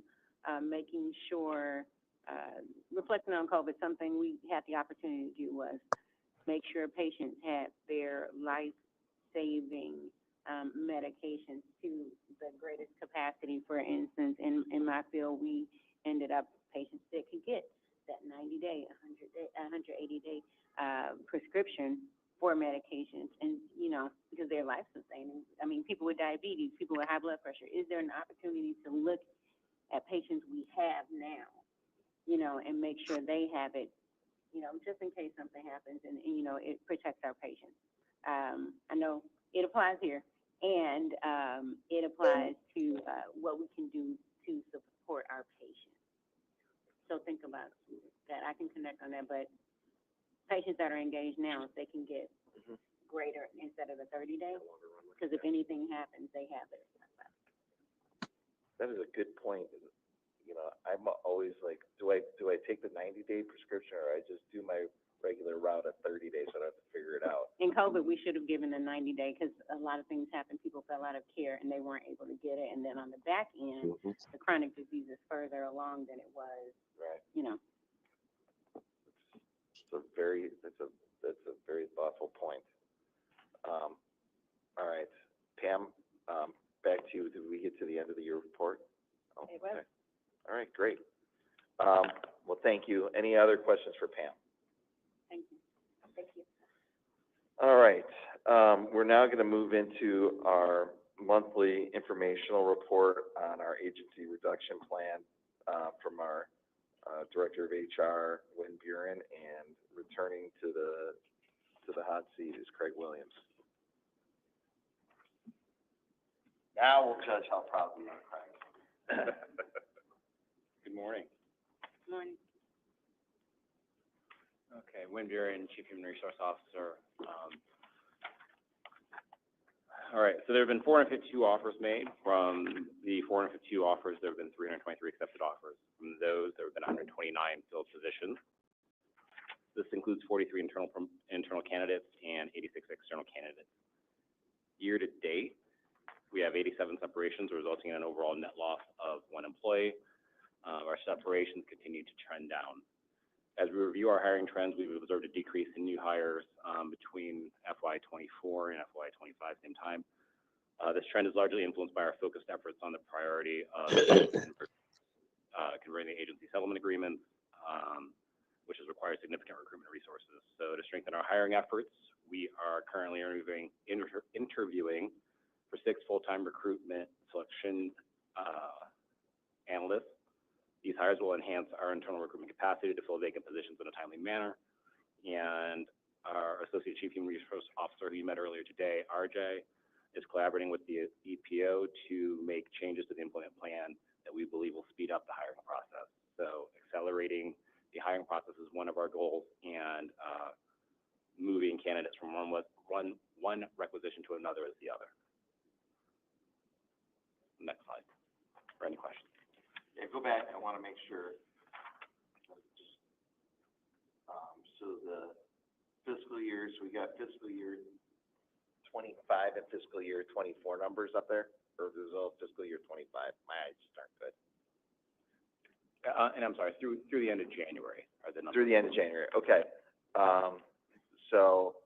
making sure, reflecting on COVID, something we had the opportunity to do was make sure patients had their life-saving medications to the greatest capacity. For instance, in my field, we ended up patients that could get that 90-day, 180-day prescription for medications, and because they're life-sustaining. I mean, people with diabetes, people with high blood pressure. Is there an opportunity to look at patients we have now, and make sure they have it, just in case something happens, and it protects our patients? I know it applies here, and it applies to what we can do to support our patients. So think about that. I can connect on that, but patients that are engaged now, if they can get greater instead of the 30-day, because if anything happens, they have it. That is a good point. I'm always like, do I take the 90-day prescription, or I just do my regular route at 30 days? So I have to figure it out. In COVID, we should have given the 90-day, because a lot of things happened. People fell out of care and they weren't able to get it. And then on the back end, the chronic disease is further along than it was. Right. That's a very thoughtful point. All right, Pam, back to you. Did we get to the end of your report? Oh, okay. All right, great. Well, thank you. Any other questions for Pam? Thank you. Thank you. All right, we're now gonna move into our monthly informational report on our agency reduction plan, from our, Director of HR, Wynn Buren, and returning to the hot seat is Craig Williams. Now we'll judge how proud we are, Craig. Good morning. Morning. Okay, Wynn Buren, Chief Human Resource Officer. All right, so there have been 452 offers made. From the 452 offers, there have been 323 accepted offers. From those, there have been 129 filled positions. This includes 43 internal candidates and 86 external candidates. Year to date, we have 87 separations, resulting in an overall net loss of 1 employee. Our separations continue to trend down. As we review our hiring trends, we've observed a decrease in new hires between FY24 and FY25 same time. This trend is largely influenced by our focused efforts on the priority of converting the agency settlement agreements, which has required significant recruitment resources. So to strengthen our hiring efforts, we are currently interviewing for 6 full-time recruitment selection analysts. These hires will enhance our internal recruitment capacity to fill vacant positions in a timely manner. And our Associate Chief Human Resource Officer, who you met earlier today, RJ, is collaborating with the EPO to make changes to the employment plan that we believe will speed up the hiring process. So accelerating the hiring process is one of our goals, and moving candidates from one requisition to another is the other. Next slide. For any questions. Yeah, go back, I wanna make sure. So the fiscal years, we got fiscal year 25 and fiscal year 24 numbers up there, or is it all fiscal year 25? My eyes just aren't good. And I'm sorry, through the end of January are the numbers. Through the end of January, okay. So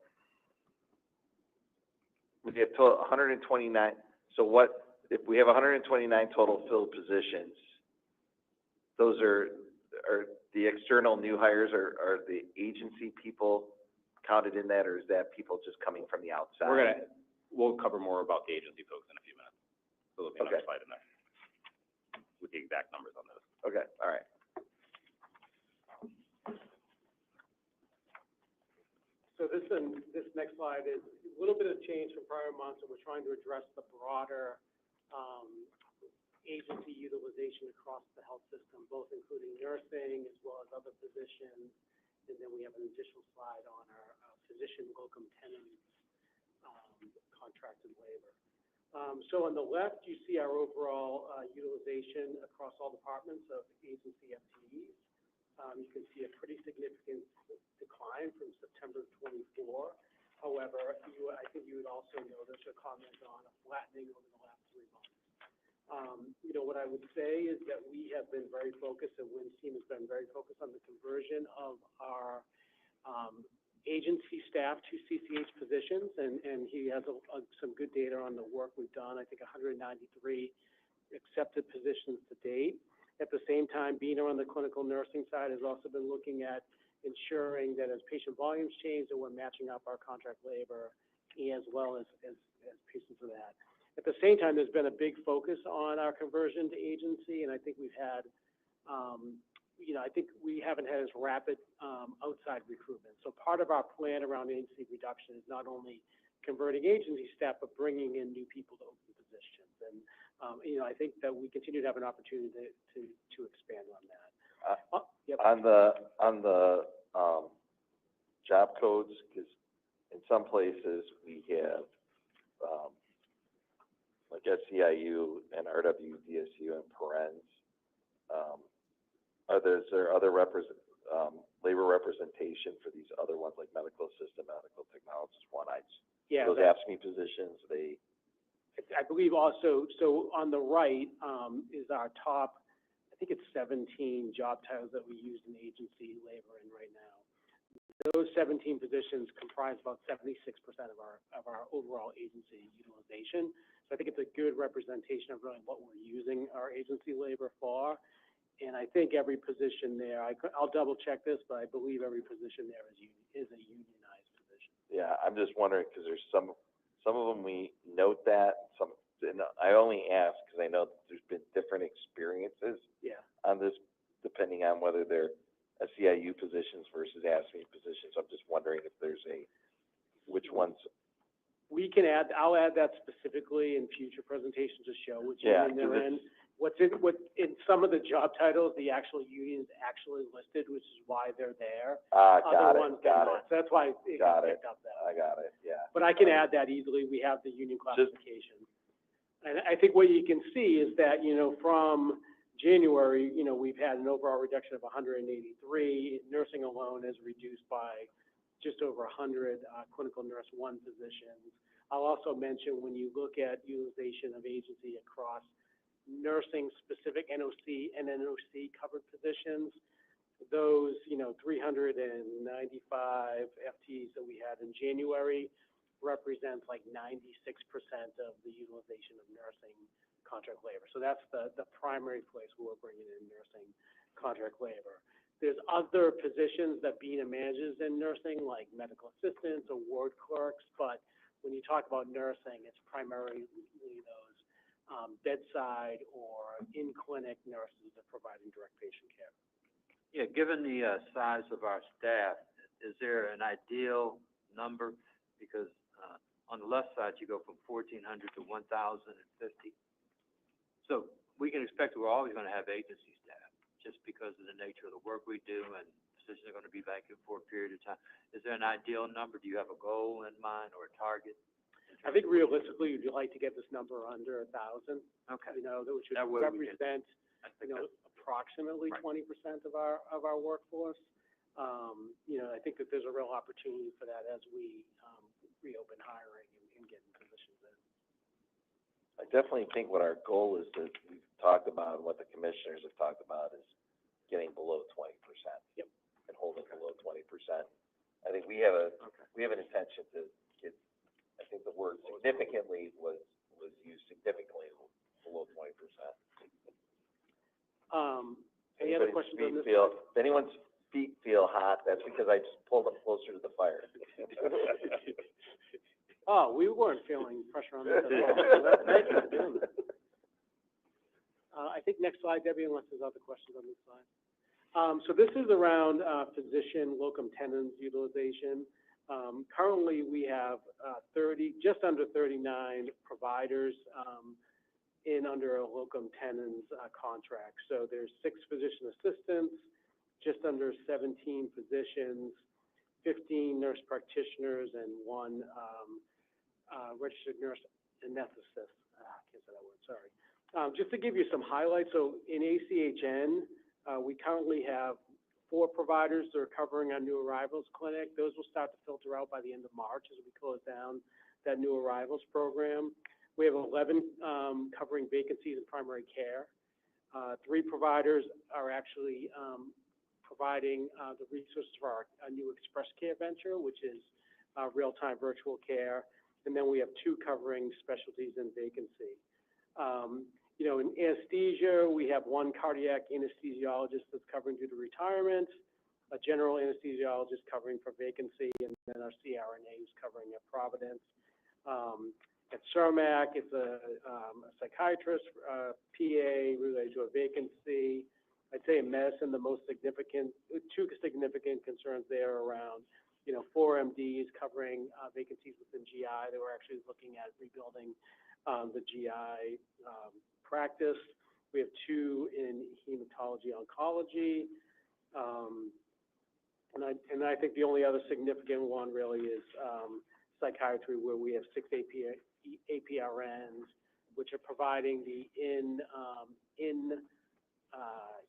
we have 129, so what, if we have 129 total filled positions, those are the external new hires, are the agency people counted in that, or is that people just coming from the outside? We'll cover more about the agency folks in a few minutes. So there'll be another Okay. slide in there with the exact numbers on those. Okay, all right. So this next slide is a little bit of change from prior months, and we're trying to address the broader, agency utilization across the health system, both including nursing as well as other positions. And then we have an additional slide on our physician locum tenens, contract and labor. So on the left, you see our overall utilization across all departments of agency FTEs. You can see a pretty significant decline from September 24. However, I think you would also notice a comment on a flattening over the last 3 months. What I would say is that we have been very focused, and Wynn's team has been very focused on the conversion of our agency staff to CCH positions, and he has some good data on the work we've done. I think 193 accepted positions to date. At the same time, Bina on the clinical nursing side has also been looking at ensuring that as patient volumes change, that we're matching up our contract labor as well as pieces of that. At the same time, there's been a big focus on our conversion to agency, and I think we've had, I think we haven't had as rapid outside recruitment. So part of our plan around agency reduction is not only converting agency staff, but bringing in new people to open positions. And, I think that we continue to have an opportunity to expand on that. Yep. On the job codes, because in some places we have, like SEIU and RW, DSU, and parens. Is there other labor representation for these other ones, like medical assistant, medical technologist, Yeah, those AFSCME positions, I believe also, so on the right is our top, I think it's 17 job titles that we use in agency labor in right now. Those 17 positions comprise about 76% of our overall agency utilization. So I think it's a good representation of really what we're using our agency labor for. And I think every position there, I'll double check this, but I believe every position there is a unionized position. Yeah, I'm just wondering, because there's some of them we note that, and I only ask because I know that there's been different experiences Yeah. on this, depending on whether they're SEIU positions versus ASME positions. I'm just wondering if there's which ones. We can I'll add that specifically in future presentations to show which Yeah, union they're 'cause in. What in some of the job titles, the actual union is actually listed, which is why they're there. Got Other it, ones got they're it. not. So that's why it Got got it. picked up that. I got it, yeah. But I can add that easily. We have the union classification. And I think what you can see is that, from January, we've had an overall reduction of 183. Nursing alone is reduced by just over 100 clinical nurse 1 positions. I'll also mention when you look at utilization of agency across nursing-specific NOC and NOC covered positions, those, 395 FTEs that we had in January represents like 96% of the utilization of nursing contract labor. So that's the primary place where we're bringing in nursing contract labor. There's other positions that BENA manages in nursing, like medical assistants or ward clerks, but when you talk about nursing, it's primarily those bedside or in-clinic nurses that are providing direct patient care. Yeah, given the size of our staff, is there an ideal number? Because on the left side, you go from 1,400 to 1,050. So we can expect that we're always going to have agency staff just because of the nature of the work we do, and positions are going to be vacant for a period of time. Is there an ideal number? Do you have a goal in mind or a target? I think realistically, you'd like to get this number under 1,000. Okay. Which That would way we can- represent, I think that's approximately Right. 20% of our workforce. I think that there's a real opportunity for that as we reopen hiring and get positions in. I definitely think what our goal is that we've talked about, and what the commissioners have talked about, is getting below 20%. Yep. And holding below 20%. I think we have an intention to get, I think the word significantly was used, significantly below 20%. Any other questions on this? If anyone's feet feel hot, that's because I just pulled them closer to the fire. Oh, we weren't feeling pressure on this at all. Thank you for doing that. I think next slide, Debbie, unless there's other questions on this slide. So this is around physician locum tenens utilization. Currently, we have just under 39 providers under a locum tenens contract. So there's 6 physician assistants, just under 17 physicians, 15 nurse practitioners, and 1 registered nurse anesthetist. I can't say that word, sorry. Just to give you some highlights, so in ACHN, we currently have 4 providers that are covering our new arrivals clinic. Those will start to filter out by the end of March as we close down that new arrivals program. We have 11 covering vacancies in primary care. 3 providers are actually providing the resources for our new Express Care venture, which is real-time virtual care. And then we have 2 covering specialties in vacancy. In anesthesia, we have 1 cardiac anesthesiologist that's covering due to retirement, a general anesthesiologist covering for vacancy, and then our CRNA is covering at Providence. At CERMAC, it's a psychiatrist, PA related to a vacancy. I'd say in medicine, the most significant, 2 significant concerns there around, 4 MDs covering vacancies within GI. They were actually looking at rebuilding the GI practice. We have 2 in hematology oncology. And I think the only other significant one really is psychiatry, where we have 6 APRNs, which are providing the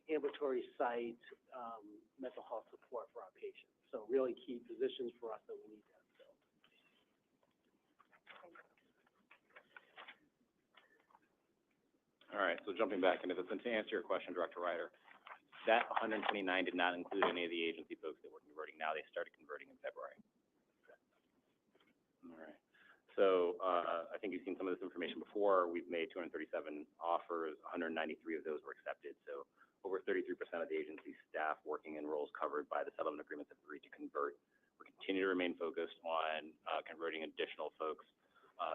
ambulatory site mental health support for our patients. So really key positions for us that we need to have filled. All right, so jumping back into this, and to answer your question, Director Ryder, that 129 did not include any of the agency folks that were converting. Now they started converting in February. All right. So I think you've seen some of this information before. We've made 237 offers. 193 of those were accepted. So over 33% of the agency's staff working in roles covered by the settlement agreements have agreed to convert. We're continuing to remain focused on converting additional folks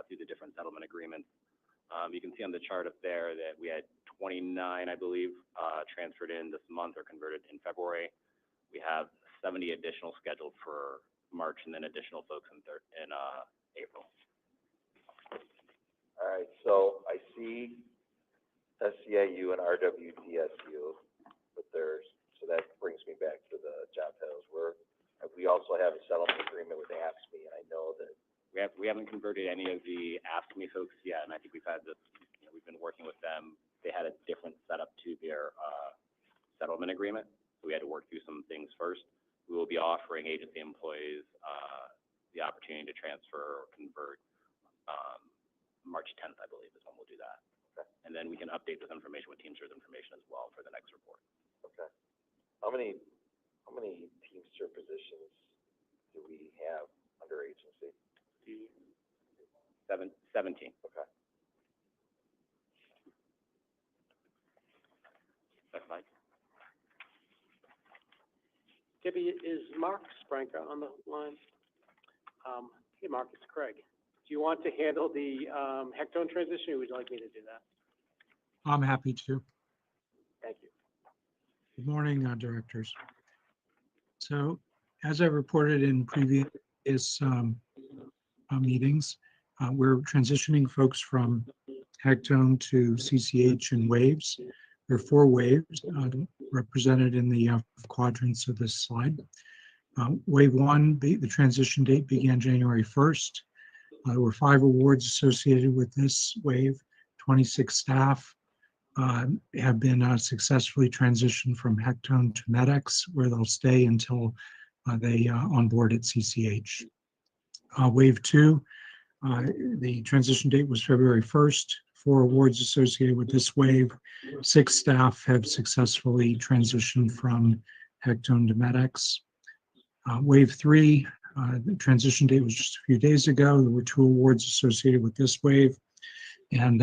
through the different settlement agreements. You can see on the chart up there that we had 29, I believe, transferred in this month or converted in February. We have 70 additional scheduled for March, and then additional folks in April. All right, so I see SEIU and RWDSU, but so that brings me back to the job titles. We also have a settlement agreement with AFSCME, and I know that We haven't converted any of the AFSCME folks yet, and I think we've had this, we've been working with them. They had a different setup to their settlement agreement, so we had to work through some things first. We will be offering agency employees the opportunity to transfer or convert March 10th, I believe, is when we'll do that. Okay. And then we can update this information with Teamsters information as well for the next report. Okay. How many Teamster positions do we have under agency? 17. Okay. That's Mike. Debbie, is Mark Spranka on the line? Hey, Mark, it's Craig. Do you want to handle the Hectone transition, or would you like me to do that? I'm happy to. Thank you. Good morning, directors. So, as I reported in previous meetings, we're transitioning folks from Hectone to CCH in waves. There are 4 waves represented in the quadrants of this slide. Wave 1, the transition date began January 1st. There were 5 awards associated with this wave. 26 staff have been successfully transitioned from Hectone to MEDEX, where they'll stay until they onboard at CCH. Wave 2, the transition date was February 1st. 4 awards associated with this wave. 6 staff have successfully transitioned from Hectone to MEDEX. Wave 3, the transition date was just a few days ago. There were 2 awards associated with this wave, and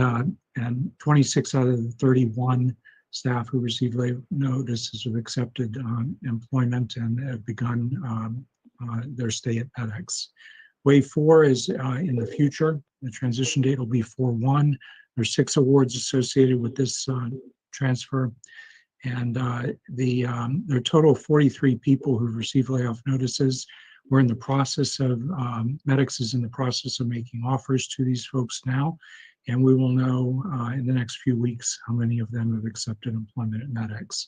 26 out of the 31 staff who received leave notices have accepted employment and have begun their stay at MEDEX. Wave 4 is in the future. The transition date will be 4/1. There's 6 awards associated with this transfer, and there are a total of 43 people who've received layoff notices. We're in the process of, MEDEX is in the process of making offers to these folks now, and we will know in the next few weeks how many of them have accepted employment at MEDEX.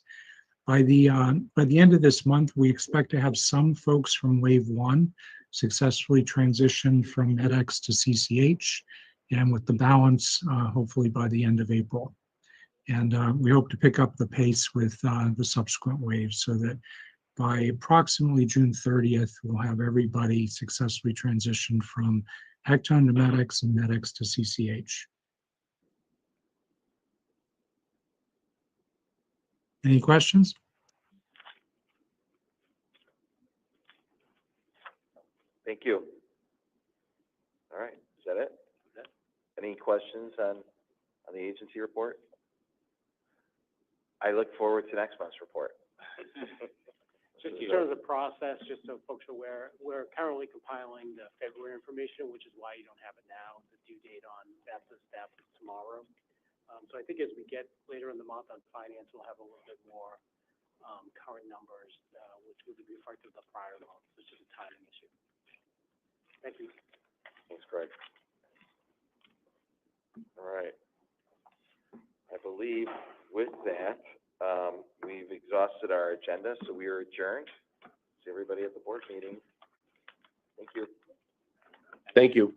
By the end of this month, we expect to have some folks from Wave 1 successfully transition from MEDEX to CCH, and with the balance, hopefully by the end of April. And we hope to pick up the pace with the subsequent waves so that by approximately June 30th, we'll have everybody successfully transitioned from Hectone to MEDEX and MEDEX to CCH. Any questions? Thank you. All right, is that it? Any questions on the agency report? I look forward to next month's report. Just in terms of process, just so folks are aware, we're currently compiling the February information, which is why you don't have it now. The due date on that's the step tomorrow. So I think as we get later in the month on finance, we'll have a little bit more current numbers, which will be reflective of the prior month. It's just a timing issue. Thank you. Thanks, Greg. All right. I believe with that, we've exhausted our agenda, so we are adjourned. See everybody at the board meeting. Thank you. Thank you.